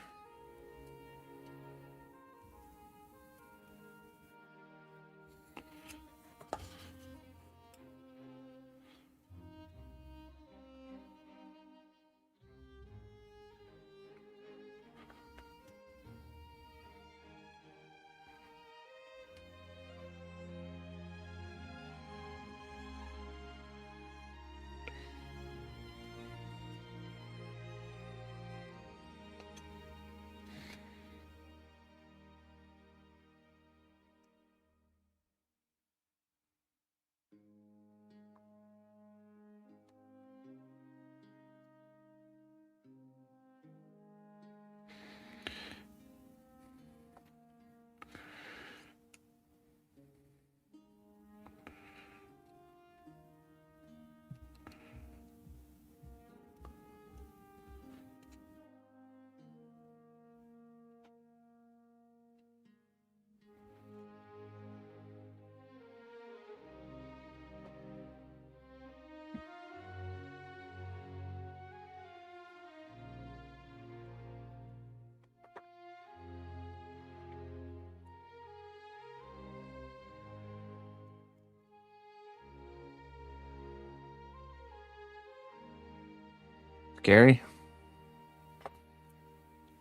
Scary?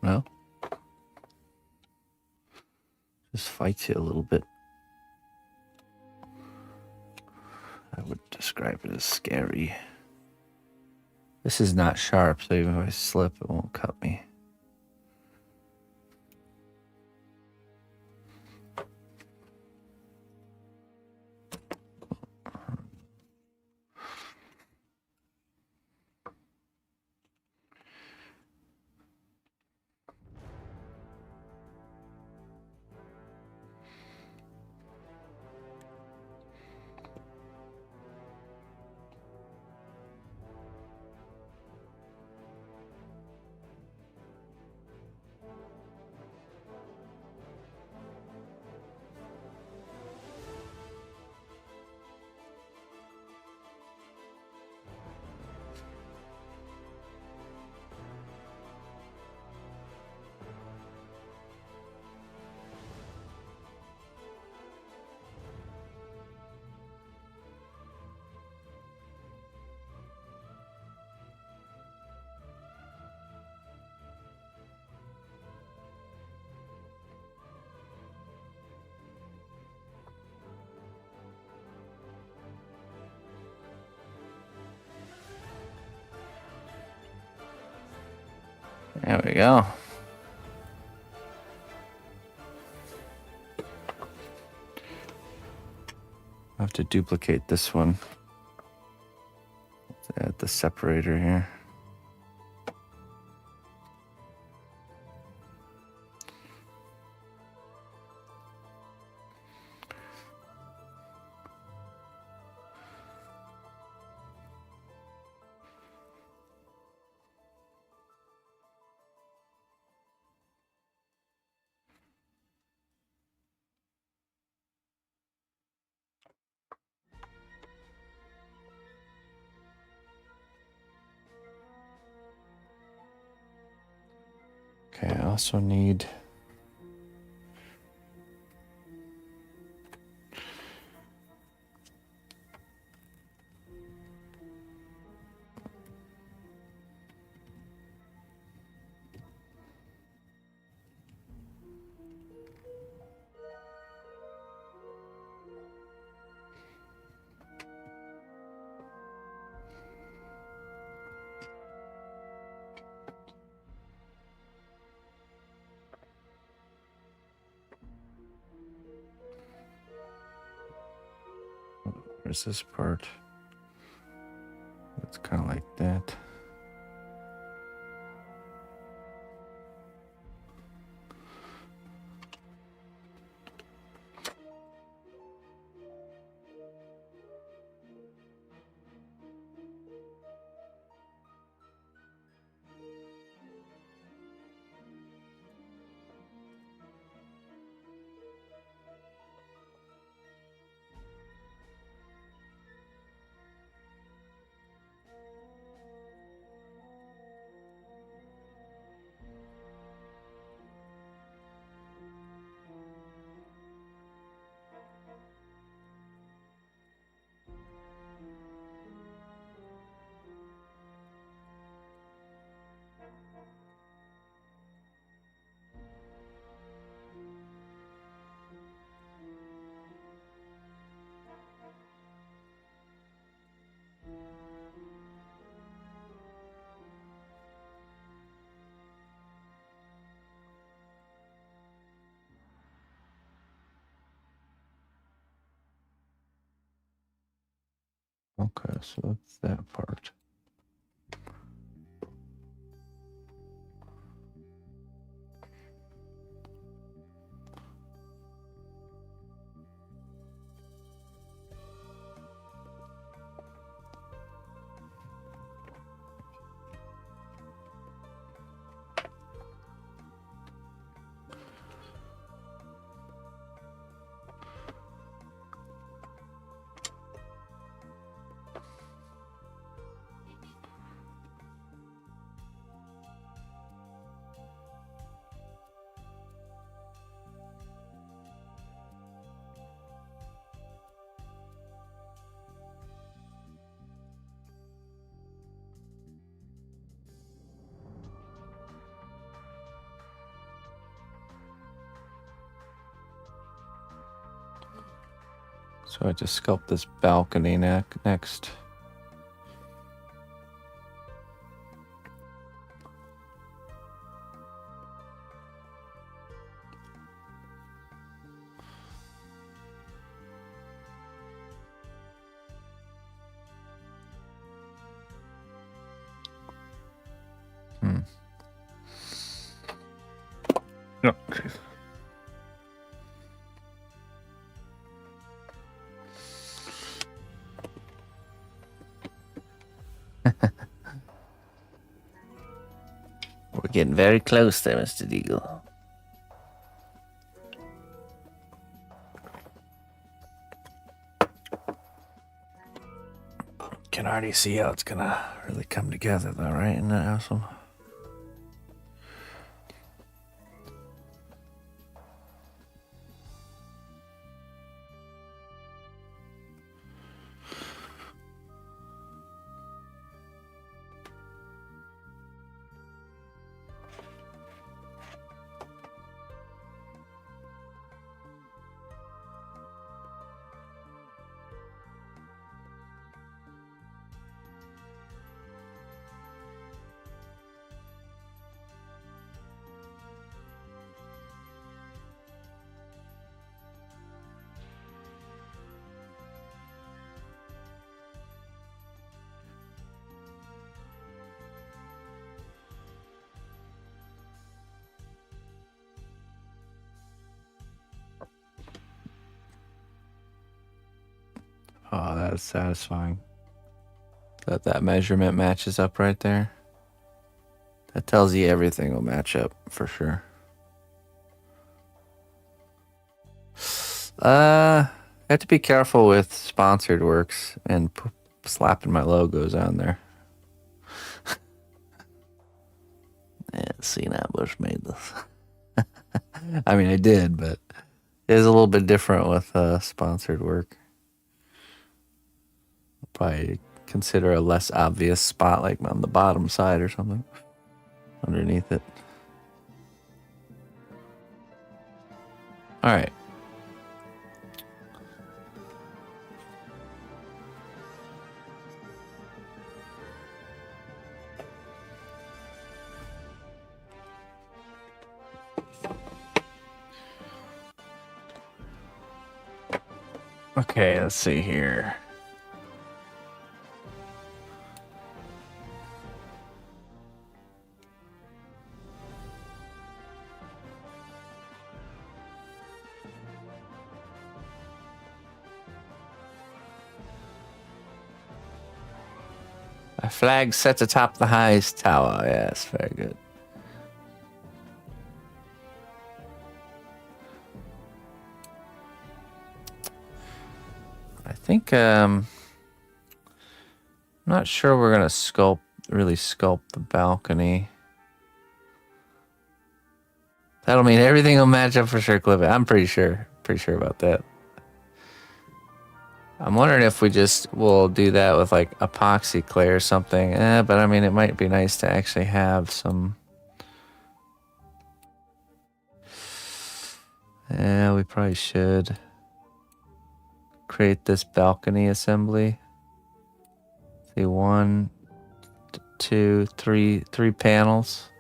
Well, just fights you a little bit. I would describe it as scary. This is not sharp, so even if I slip, it won't cut me. There we go. I have to duplicate this one. Let's add the separator here. Okay, I also need where's this part? It's kind of like that. Okay, so that's that part. So I just sculpt this balcony next. Okay. We're getting very close there, Mr. Deagle. Can already see how it's gonna really come together though, right? Isn't that awesome? Oh, that's satisfying. That measurement matches up right there. That tells you everything will match up for sure. I have to be careful with sponsored works and slapping my logos on there. Yeah, cnotbusch made this. I mean, I did, but it is a little bit different with sponsored work. I'll probably consider a less obvious spot, like on the bottom side or something, underneath it. All right. Okay, let's see here. A flag set atop the highest tower. Yes, very good. I think I'm not sure we're gonna really sculpt the balcony. That'll mean everything will match up for sure, Cliff. I'm pretty sure about that. I'm wondering if we'll do that with like epoxy clay or something. But I mean, it might be nice to actually have some. Yeah, we probably should create this balcony assembly. See, 1, 2, 3 panels.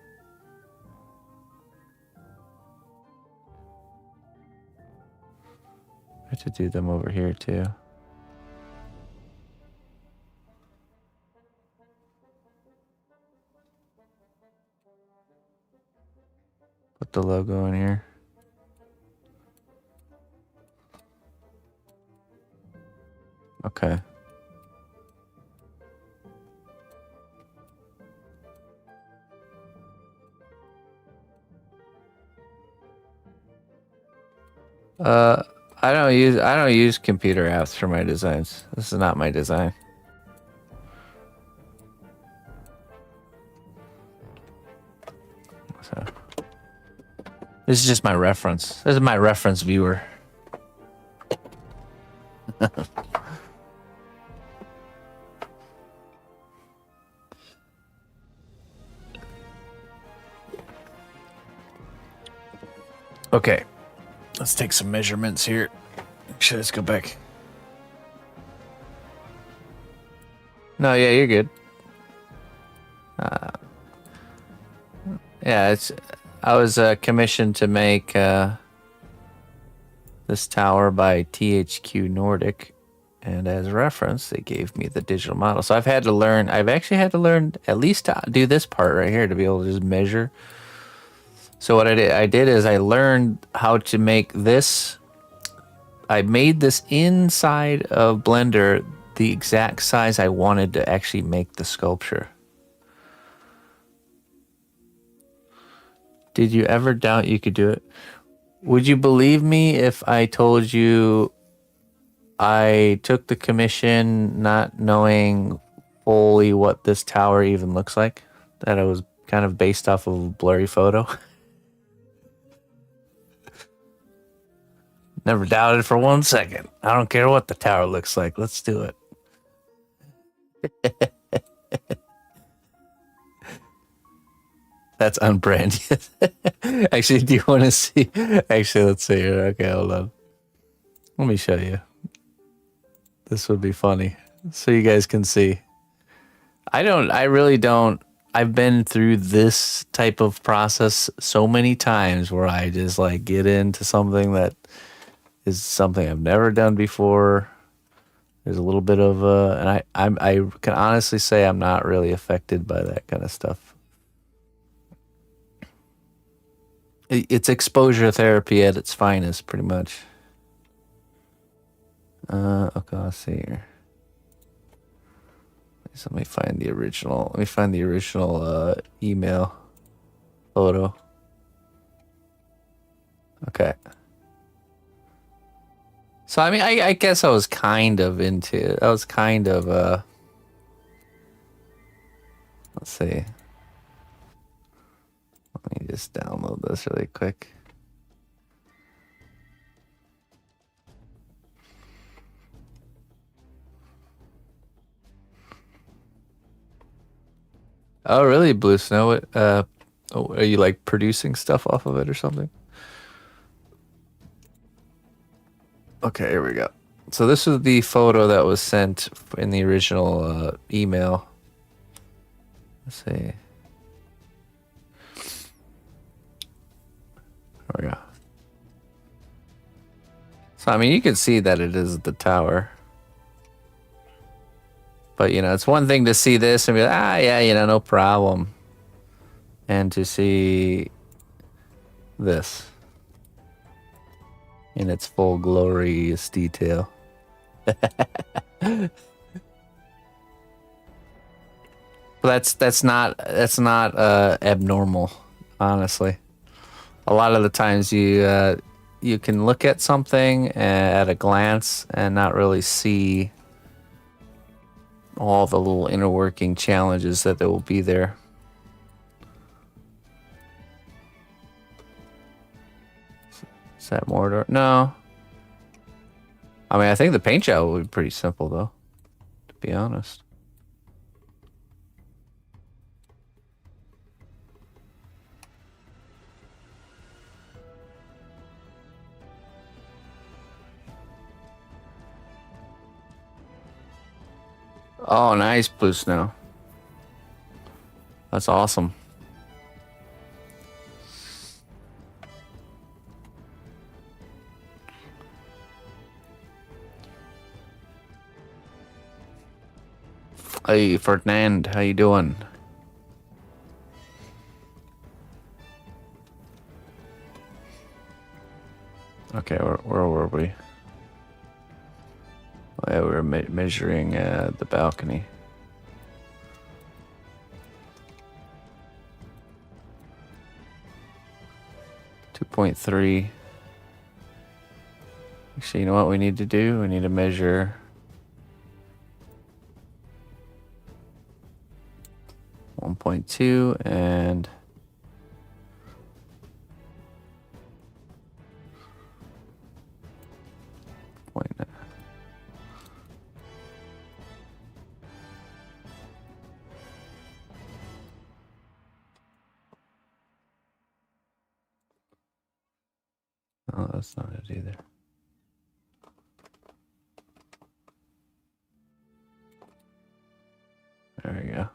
I have to do them over here too. Put the logo in here. Okay. I don't use computer apps for my designs. This is not my design. So this is just my reference. This is my reference viewer. Okay. Let's take some measurements here. Actually, let's go back. No, yeah, you're good. Yeah, I was commissioned to make this tower by THQ Nordic, and as a reference, they gave me the digital model. So I've actually had to learn at least to do this part right here to be able to just measure. So what I did is I learned how to make this. I made this inside of Blender the exact size I wanted to actually make the sculpture. Did you ever doubt you could do it? Would you believe me if I told you I took the commission not knowing fully what this tower even looks like? That it was kind of based off of a blurry photo? Never doubted for 1 second. I don't care what the tower looks like. Let's do it. That's unbranded. Actually, do you want to see? Actually, let's see here. Okay, hold on. Let me show you. This would be funny. So you guys can see. I really don't. I've been through this type of process so many times where I just like get into something that is something I've never done before. There's a little bit of and I can honestly say I'm not really affected by that kind of stuff. It's exposure therapy at its finest, pretty much. Okay, let's see here. So let me find the original. Let me find the original email photo. Okay. So I mean, I guess I was kind of into it. I was kind of let's see. Let me just download this really quick. Oh, really, Blue Snow? What, oh, are you like producing stuff off of it or something? Okay, here we go. So this is the photo that was sent in the original email. Let's see. There we go. So, I mean, you can see that it is the tower. But, you know, it's one thing to see this and be like, ah, yeah, you know, no problem. And to see this in its full glorious detail. But that's not abnormal, honestly. A lot of the times you can look at something at a glance and not really see all the little inner working challenges that there will be there. Is that mortar? No. I mean, I think the paint job would be pretty simple, though, to be honest. Oh, nice, Blue Snow. That's awesome. Hey, Ferdinand, how you doing? Okay, where were we? Oh, yeah, we were measuring the balcony. .3. Actually, you know what we need to do? We need to measure 1.2 and point. Oh, that's not it either. There we go.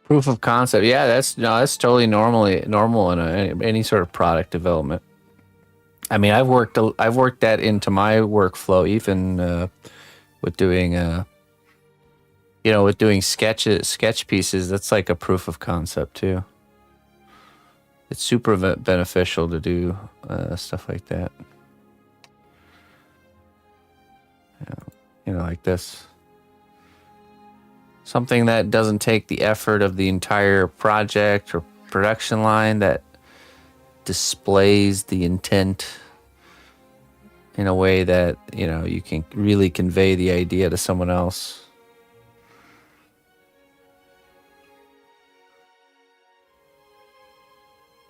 Proof of concept. Yeah, that's totally normal in any sort of product development. I mean, I've worked that into my workflow, even with doing with doing sketch pieces. That's like a proof of concept too. It's super beneficial to do stuff like that. Yeah, like this. Something that doesn't take the effort of the entire project or production line, that displays the intent in a way that, you can really convey the idea to someone else.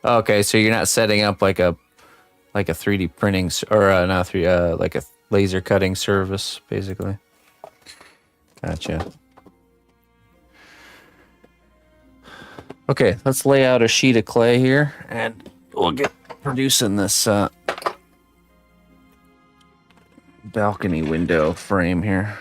Okay, so you're not setting up like a 3D printing or not 3 like a laser cutting service, basically. Gotcha. Okay, let's lay out a sheet of clay here, and we'll get producing this balcony window frame here.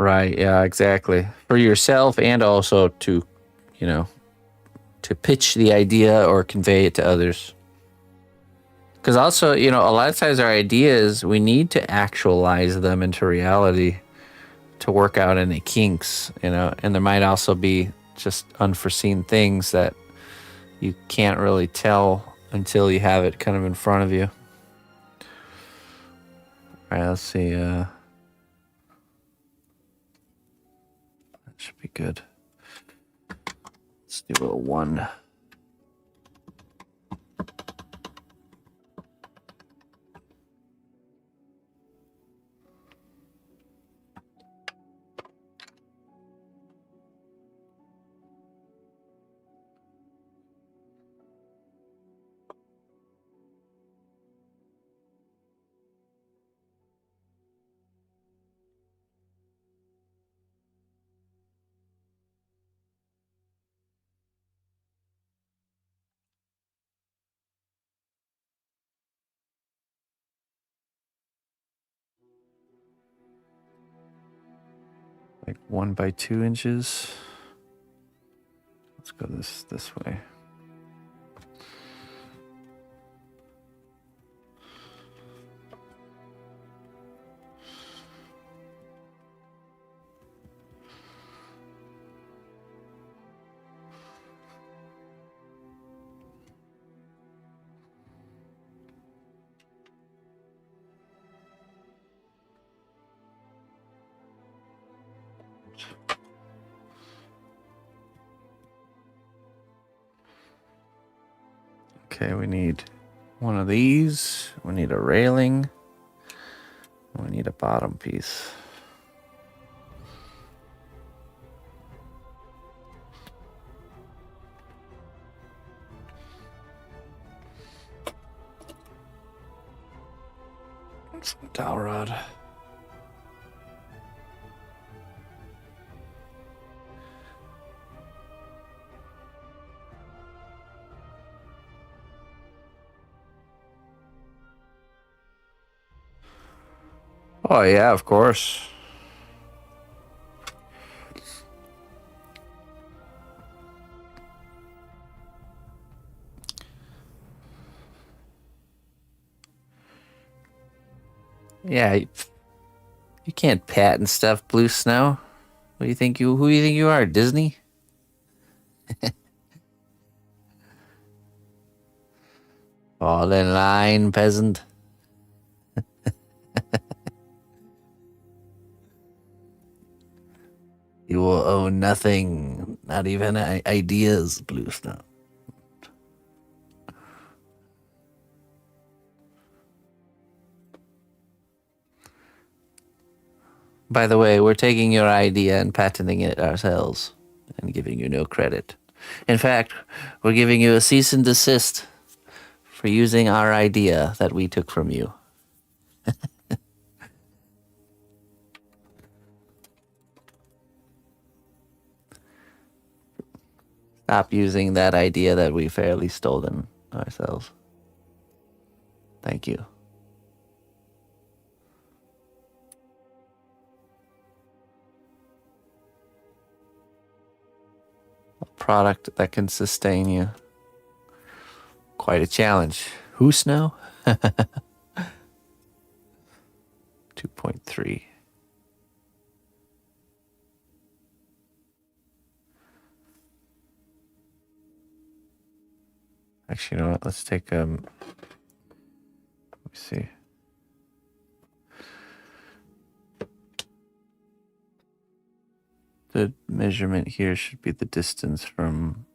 Right, yeah, exactly. For yourself and also to, you know, to pitch the idea or convey it to others. Because also, you know, a lot of times our ideas, we need to actualize them into reality to work out any kinks, you know, and there might also be just unforeseen things that you can't really tell until you have it kind of in front of you. All right, let's see. That should be good. Let's do a 1. Like 1 by 2 inches. Let's go this way. Okay, we need one of these. We need a railing. We need a bottom piece. Some dowel rod. Oh yeah, of course. Yeah, you can't patent stuff, Blue Snow. What do you think who do you think you are, Disney? Fall in line, peasant. You will own nothing, not even ideas, Blue Snow. By the way, we're taking your idea and patenting it ourselves and giving you no credit. In fact, we're giving you a cease and desist for using our idea that we took from you. Stop using that idea that we fairly stolen ourselves. Thank you. A product that can sustain you. Quite a challenge. Who Snow? 2.3. Actually, you know what? Let's take let me see. The measurement here should be the distance from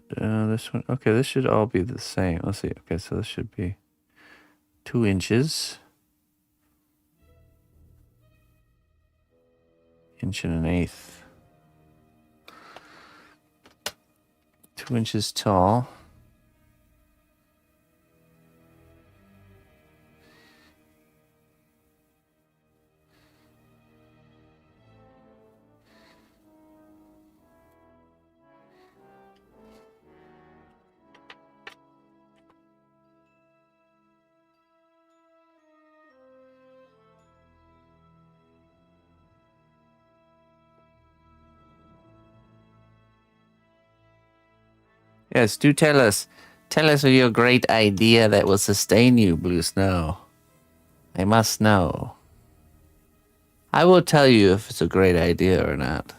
this one. Okay, this should all be the same. Let's see. Okay, so this should be 2 inches. Inch and an eighth. 2 inches tall. Yes, do tell us. Tell us of your great idea that will sustain you, Blue Snow. I must know. I will tell you if it's a great idea or not.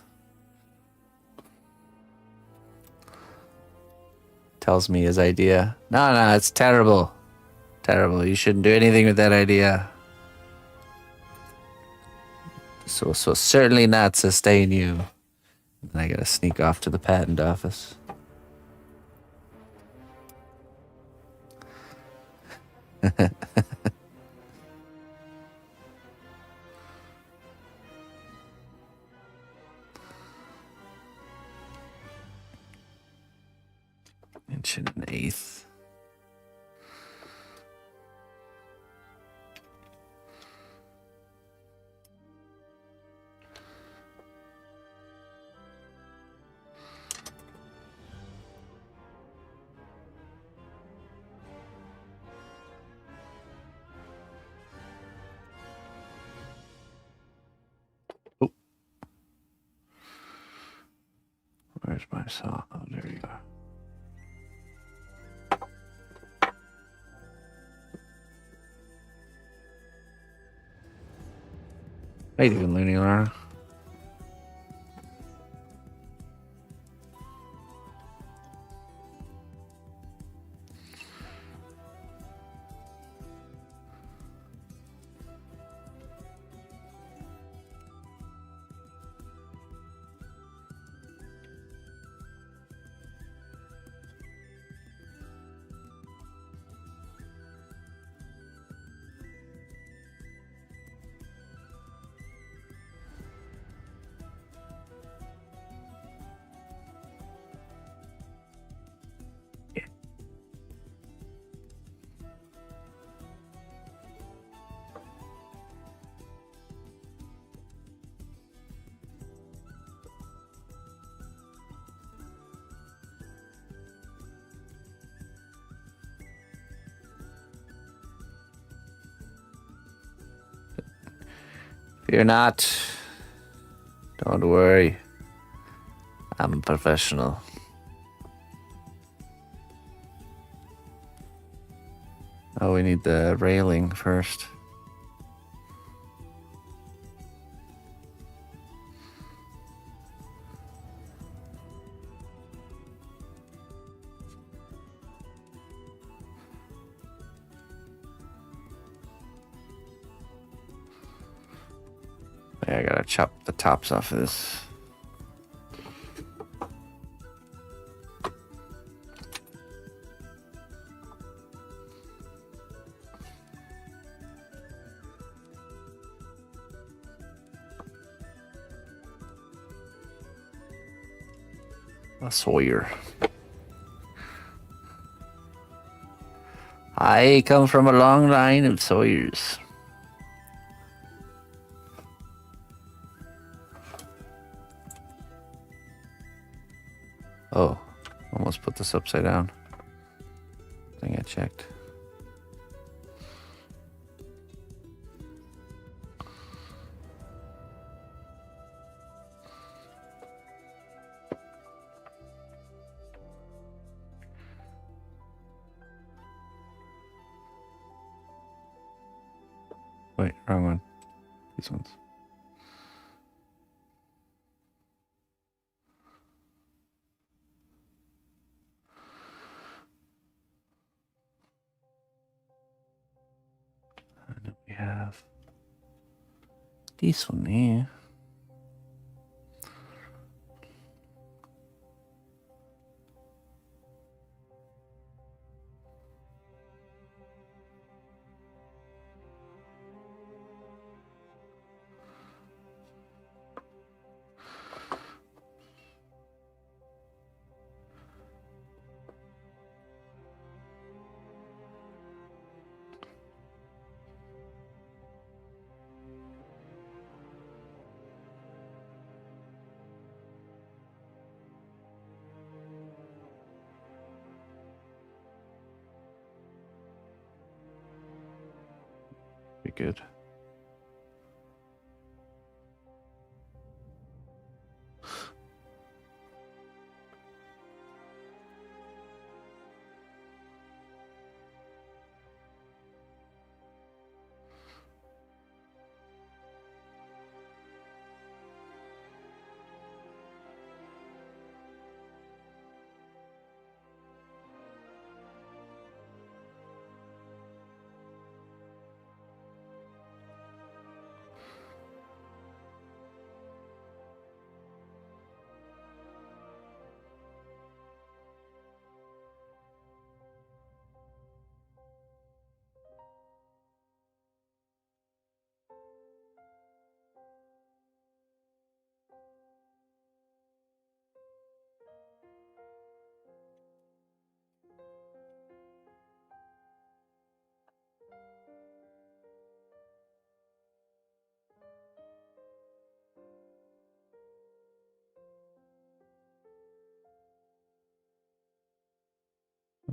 Tells me his idea. No, it's terrible. Terrible. You shouldn't do anything with that idea. So certainly not sustain you. And I gotta sneak off to the patent office. Mention an eighth. Oh. Where's my saw? Oh, there you are. How you doing, Looney Lara? Fear not. Don't worry. I'm a professional. Oh, we need the railing first. I gotta chop the tops off of this. A Sawyer. I come from a long line of Sawyers. Oh, almost put this upside down. I think I checked. Wait, wrong one. These ones. And then we have this one here. Be good.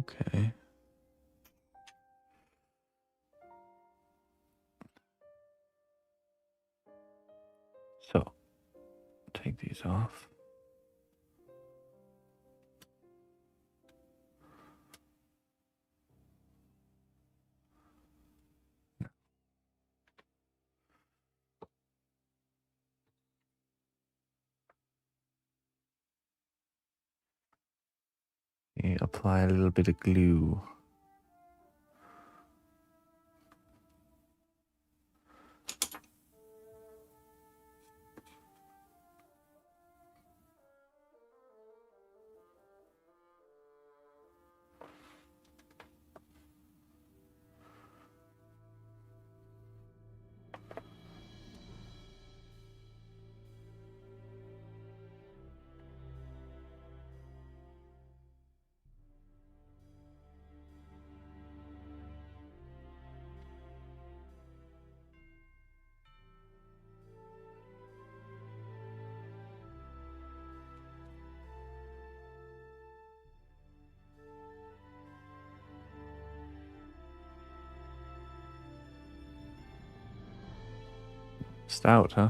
Okay. So, take these off. Okay, apply a little bit of glue. Stout, huh?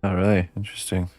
All right, interesting.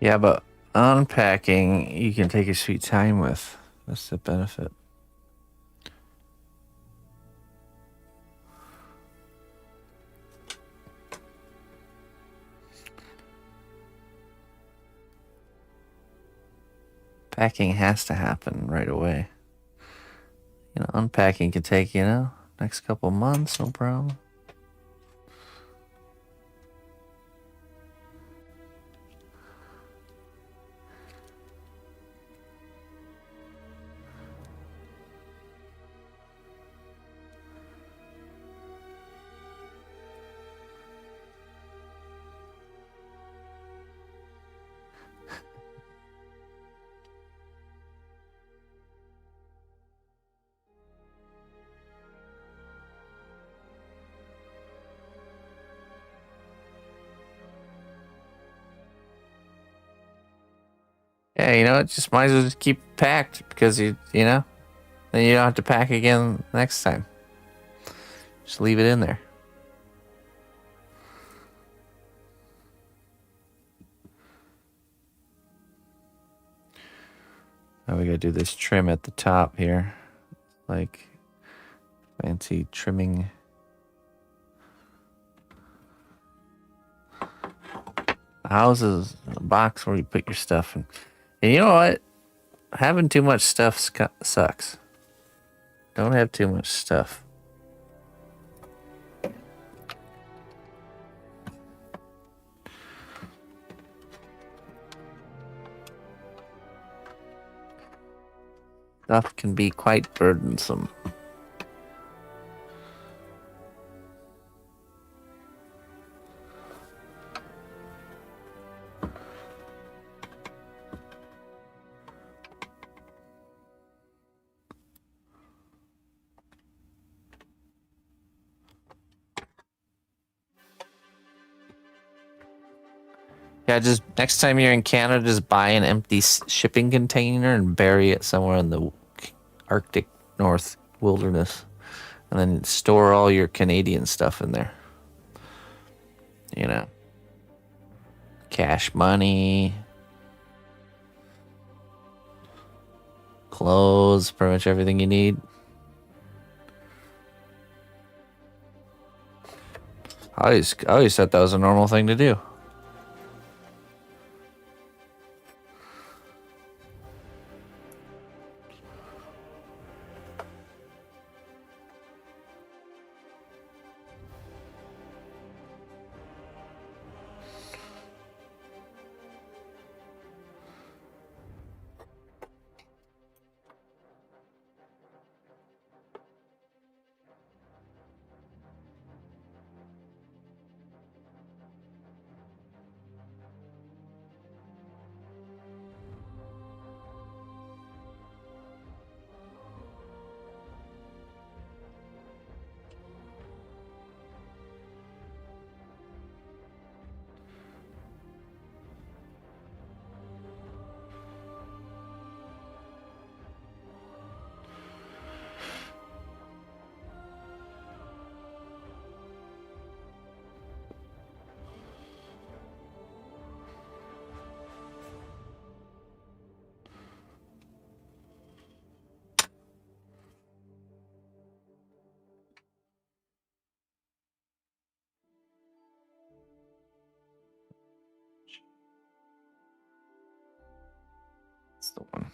Yeah, but unpacking, you can take your sweet time with. That's the benefit. Packing has to happen right away. Unpacking can take, next couple months, no problem. Yeah, just might as well just keep packed because then you don't have to pack again next time. Just leave it in there. Now we gotta do this trim at the top here. Like fancy trimming. The house is a box where you put your stuff in. And you know what? Having too much stuff sucks. Don't have too much stuff. Stuff can be quite burdensome. Yeah, just next time you're in Canada, just buy an empty shipping container and bury it somewhere in the Arctic North wilderness. And then store all your Canadian stuff in there. Cash money, clothes, pretty much everything you need. I always thought that was a normal thing to do. That's the one.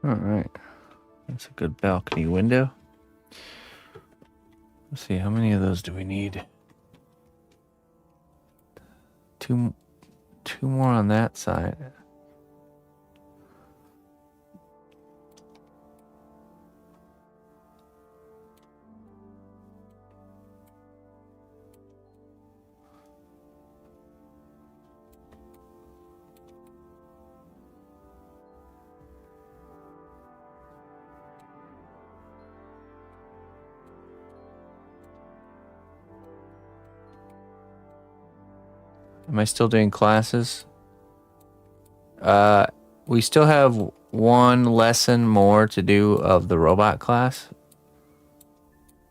All right. That's a good balcony window. Let's see, how many of those do we need? Two more on that side. Am I still doing classes? We still have one lesson more to do of the robot class.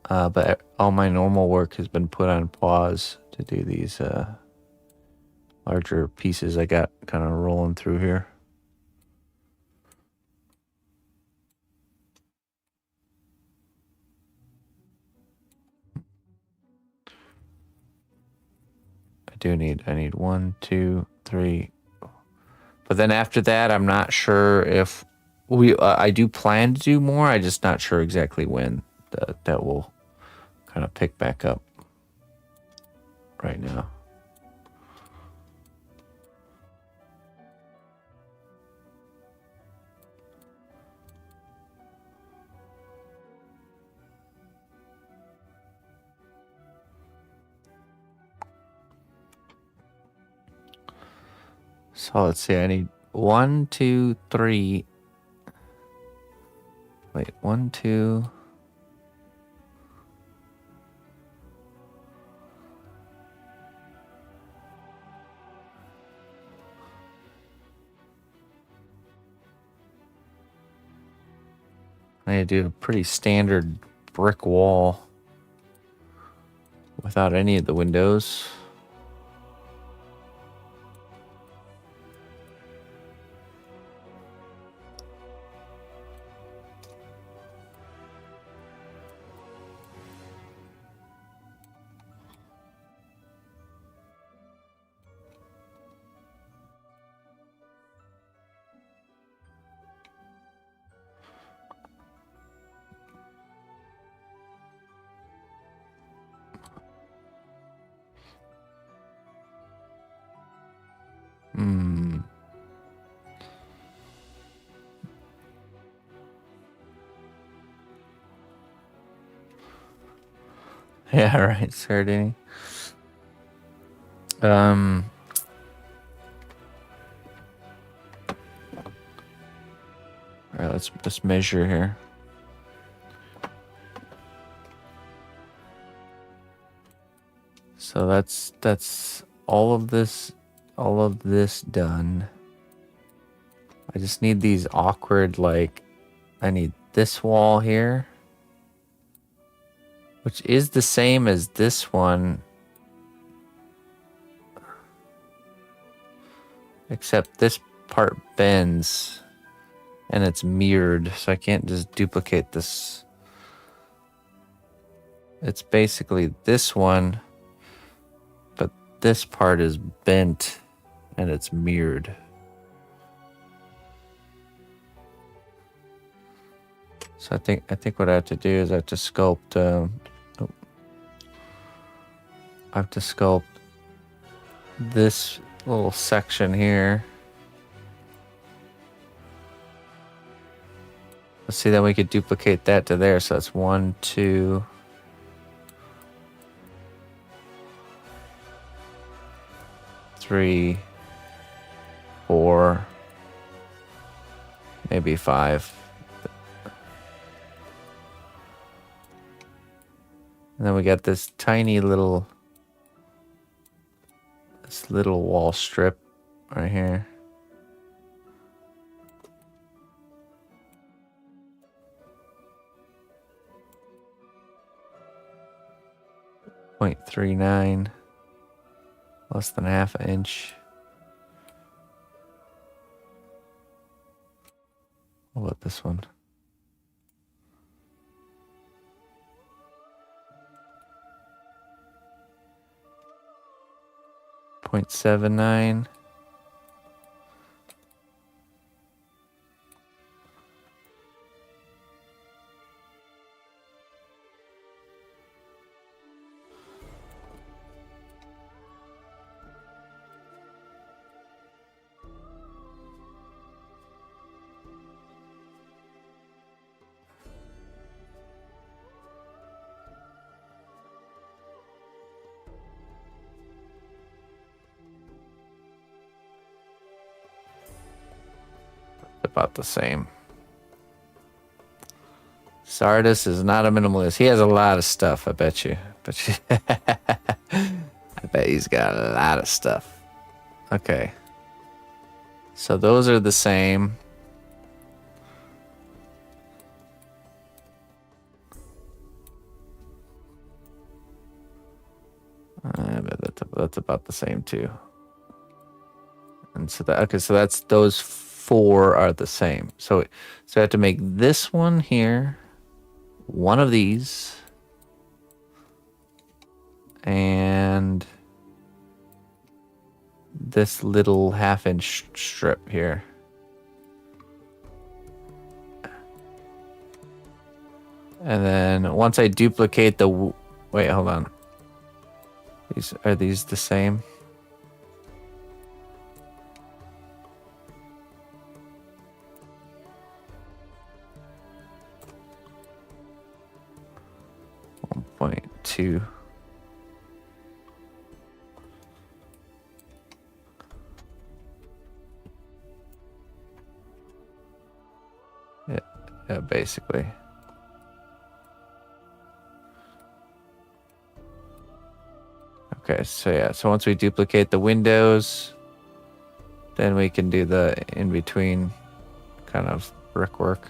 But all my normal work has been put on pause to do these larger pieces I got kind of rolling through here. I need 1, 2, 3. But then after that, I'm not sure if I do plan to do more. I'm just not sure exactly when that will kind of pick back up right now. So let's see, I need 1, 2, 3. Wait, 1, 2. I need to do a pretty standard brick wall without any of the windows. Yeah, right, Sardini. All right, let's measure here. So that's all of this done. I just need these awkward, like, I need this wall here, which is the same as this one, except this part bends and it's mirrored, so I can't just duplicate this. It's basically this one, but this part is bent and it's mirrored. So I think what I have to do is I have to sculpt. I have to sculpt this little section here. Let's see, then we could duplicate that to there. So that's 1, 2. Three, 4, maybe 5. And then we got this tiny little, wall strip right here. .39, less than ½ inch. What about this one? .79. about the same. Xardas is not a minimalist. He has a lot of stuff, I bet you. I bet he's got a lot of stuff. Okay. So those are the same. I bet that's about the same too. And so that, okay, so that's those 4 are the same. So I have to make this one here, one of these, and this little 1/2-inch strip here. And then once I duplicate the wait, hold on. Are these the same? .2. Yeah, basically. Okay, so yeah, so once we duplicate the windows, then we can do the in-between kind of brickwork.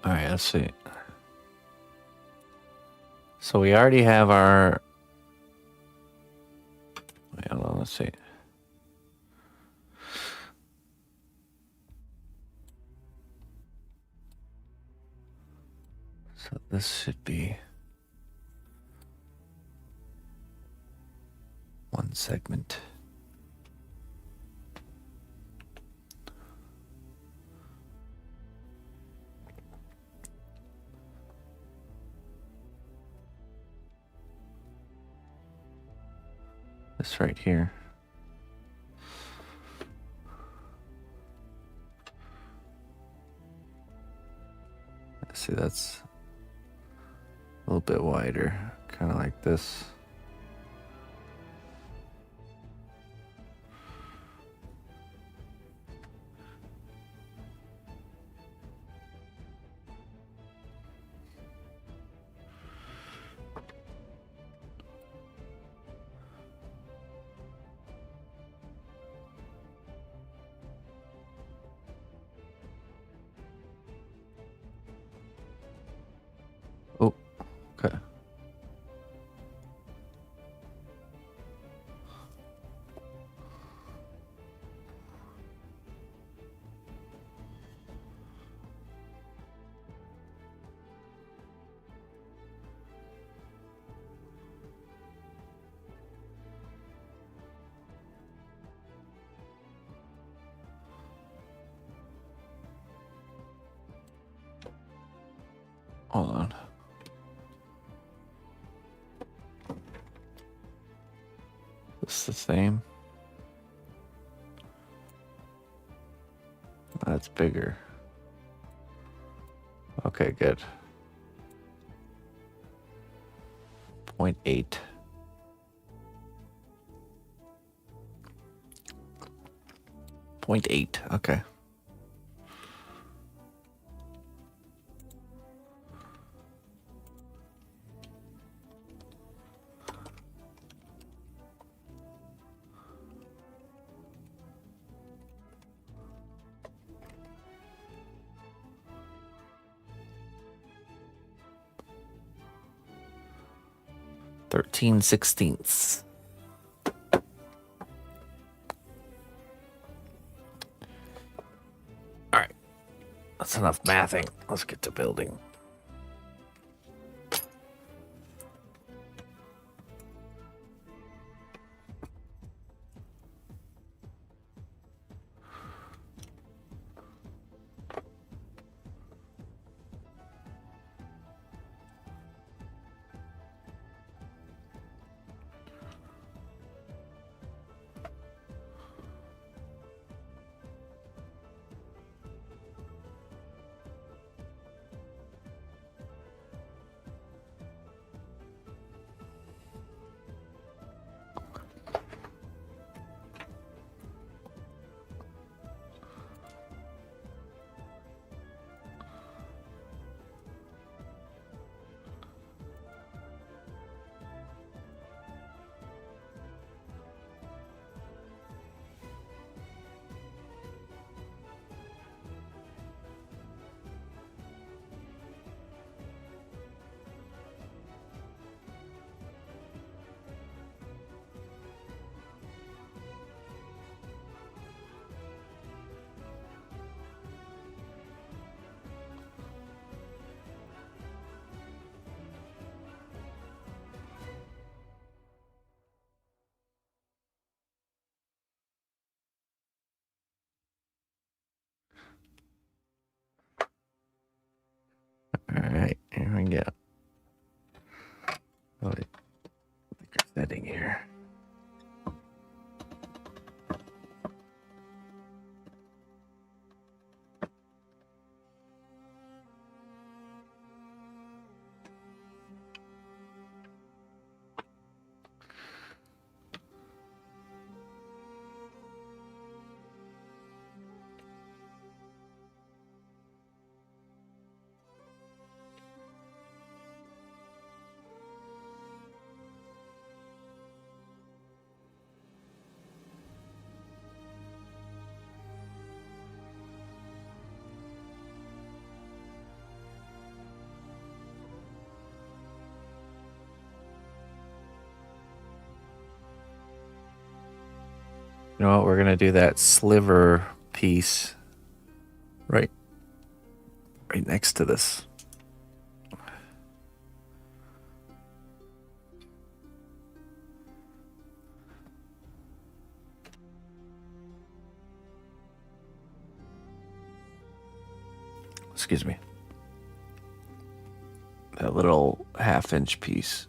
All right, let's see. So we already have our... Wait, hold on, let's see. So this should be 1 segment. This right here. See, that's a little bit wider, kind of like this. Oh, okay. Hold on. It's the same. That's bigger. Okay, good. 0.8. Okay. Thirteen sixteenths. That's enough mathing. Let's get to building. All right, here we go. Oh, I think we're setting here. You know what? We're gonna do that sliver piece right next to this. Excuse me. That little half-inch piece.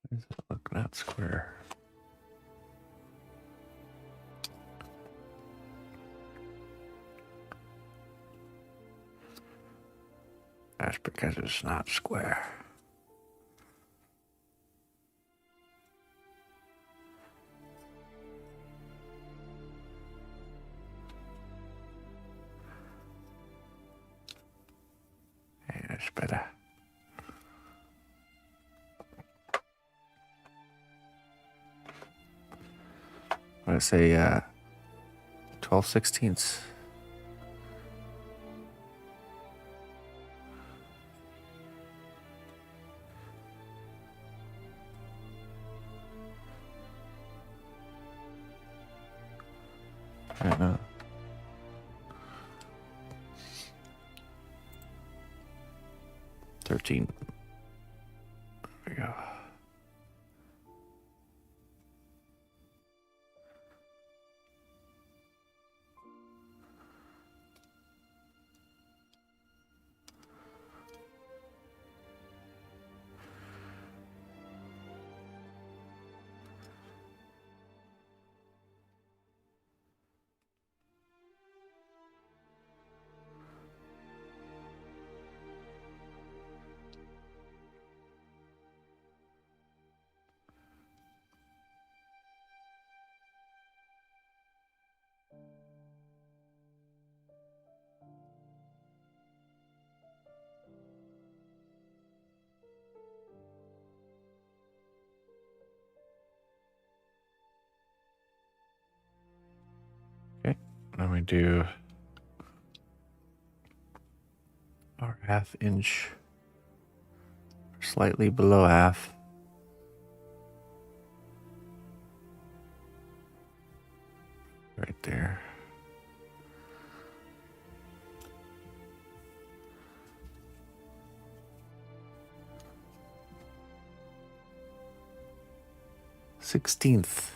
Why does it look not square? That's because it's not square. Hey, that's better. I'm gonna say 12/16. Yeah. 13. There we go. Okay, then we do our 1/2 inch, slightly below half. Right there. Sixteenth.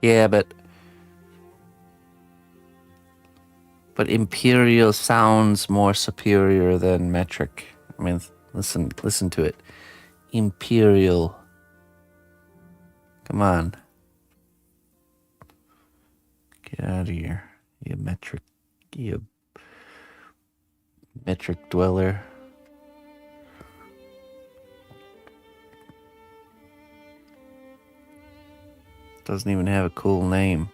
Yeah, but imperial sounds more superior than metric. I mean, listen to it. Imperial. Come on. Get out of here. You metric dweller. Doesn't even have a cool name.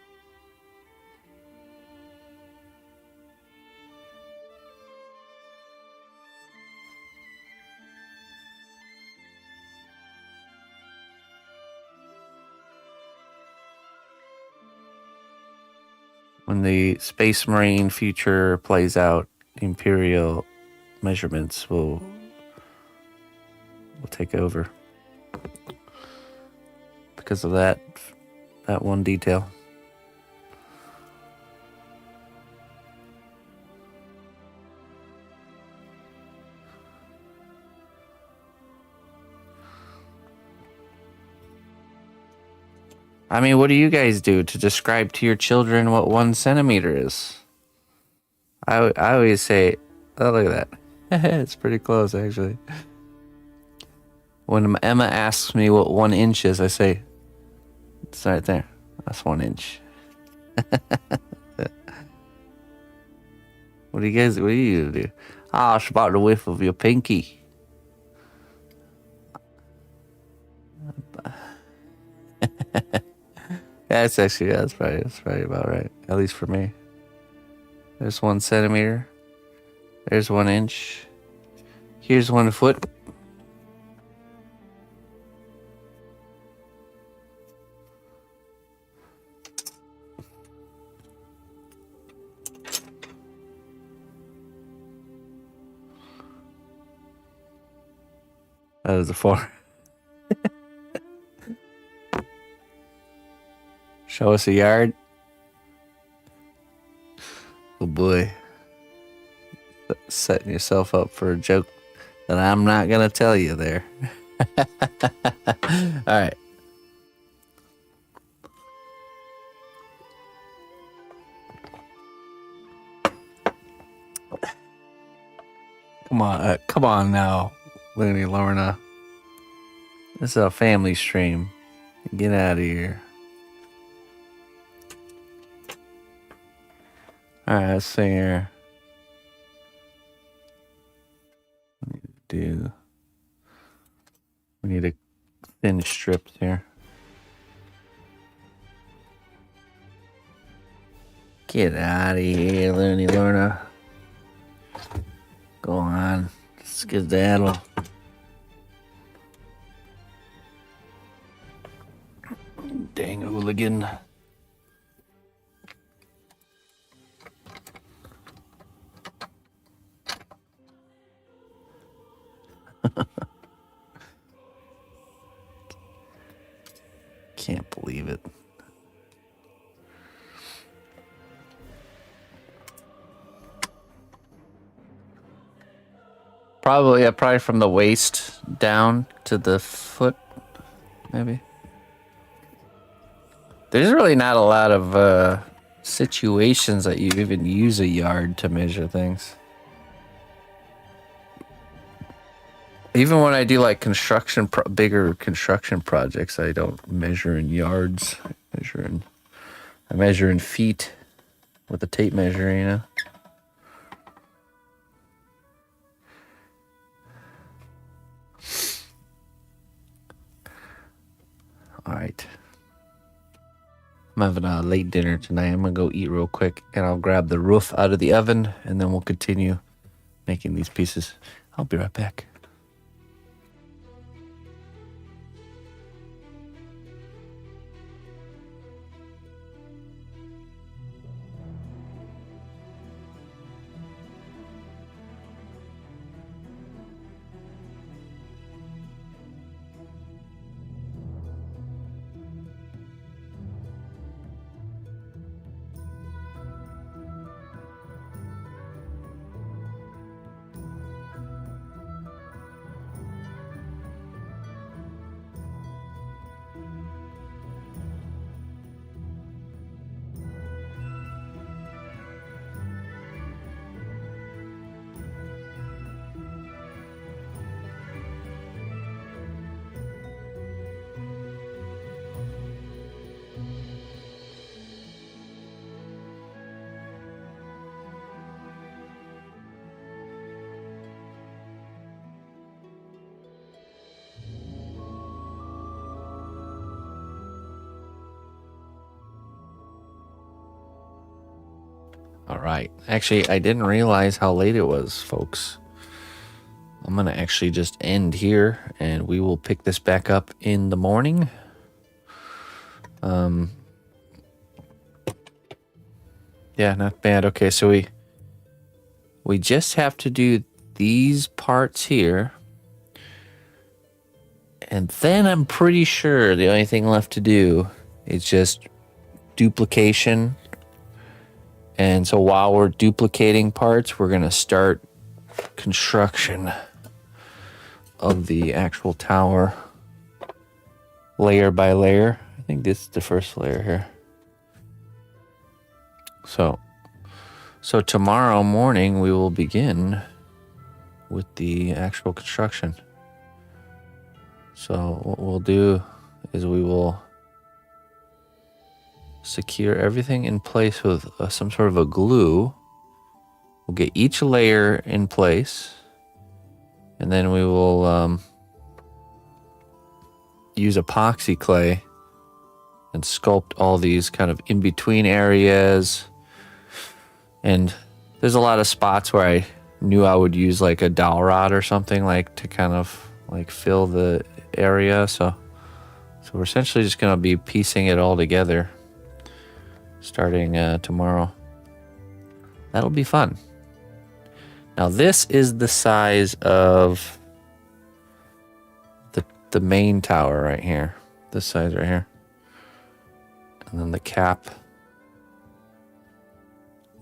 When the Space Marine future plays out, Imperial measurements will take over because of that one detail. I mean, what do you guys do to describe to your children what 1 centimeter is? I always say, oh, look at that. It's pretty close, actually. When Emma asks me what 1 inch is, I say, it's right there. That's 1 inch. What do you gonna do? Oh, it's about the width of your pinky. That's probably about right. At least for me. There's 1 centimeter. There's 1 inch. Here's 1 foot. That is a 4. Show us a yard. Oh boy. Setting yourself up for a joke that I'm not going to tell you there. All right. Come on now, Looney Lorna. This is a family stream. Get out of here. All right, let's see here. We need a thin strips here. Get out of here, Looney Lorna. Go on. Skedaddle. Dang hooligan. Can't believe it. Probably from the waist down to the foot, maybe. There's really not a lot of situations that you even use a yard to measure things. Even when I do like bigger construction projects, I don't measure in yards. I measure in feet with a tape measure, you know. All right. I'm having a late dinner tonight. I'm gonna go eat real quick, and I'll grab the roof out of the oven, and then we'll continue making these pieces. I'll be right back. All right. Actually, I didn't realize how late it was, folks. I'm going to actually just end here, and we will pick this back up in the morning. Yeah, not bad. Okay, so we just have to do these parts here. And then I'm pretty sure the only thing left to do is just duplication. And so while we're duplicating parts, we're going to start construction of the actual tower layer by layer. I think this is the first layer here. So tomorrow morning we will begin with the actual construction. So what we'll do is we will secure everything in place with some sort of a glue. We'll get each layer in place, and then we will use epoxy clay and sculpt all these kind of in-between areas. And there's a lot of spots where I knew I would use like a dowel rod or something like to kind of like fill the area. So we're essentially just going to be piecing it all together starting tomorrow. That'll be fun. Now this is the size of the main tower right here. This size right here. And then the cap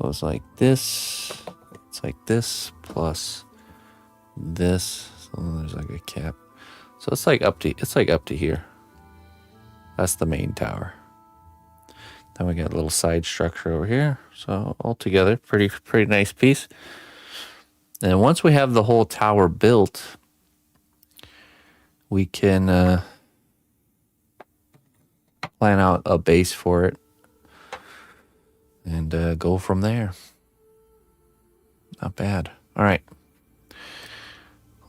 goes like this. It's like this plus this. So there's like a cap. So it's like up to here. That's the main tower. Then we got a little side structure over here. So altogether, pretty nice piece. And once we have the whole tower built, we can plan out a base for it and go from there. Not bad. All right.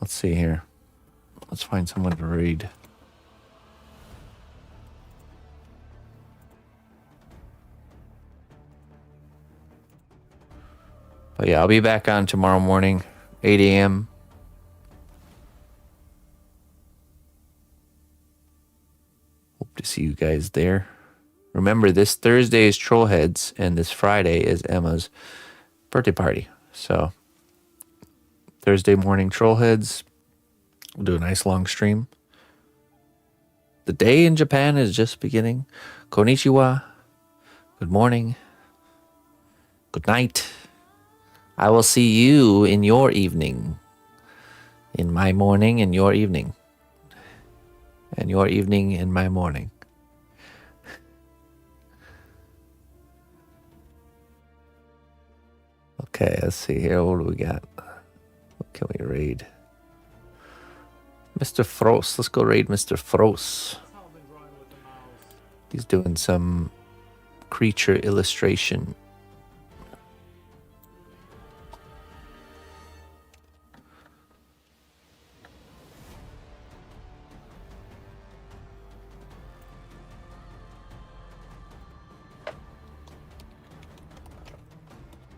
Let's see here. Let's find someone to read. But yeah, I'll be back on tomorrow morning, 8 a.m. Hope to see you guys there. Remember, this Thursday is Trollheads, and this Friday is Emma's birthday party. So, Thursday morning Trollheads. We'll do a nice long stream. The day in Japan is just beginning. Konnichiwa. Good morning. Good night. I will see you in your evening. In my morning, in your evening. And your evening in my morning. Okay, let's see here. What do we got? What can we raid? Mr. Frost. Let's go raid Mr. Frost. He's doing some creature illustration.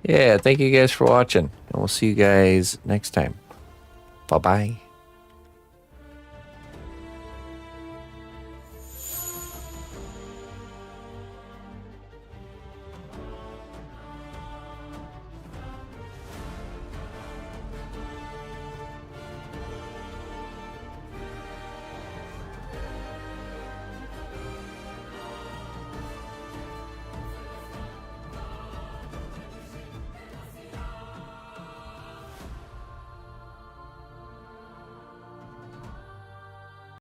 Yeah, thank you guys for watching, and we'll see you guys next time. Bye-bye.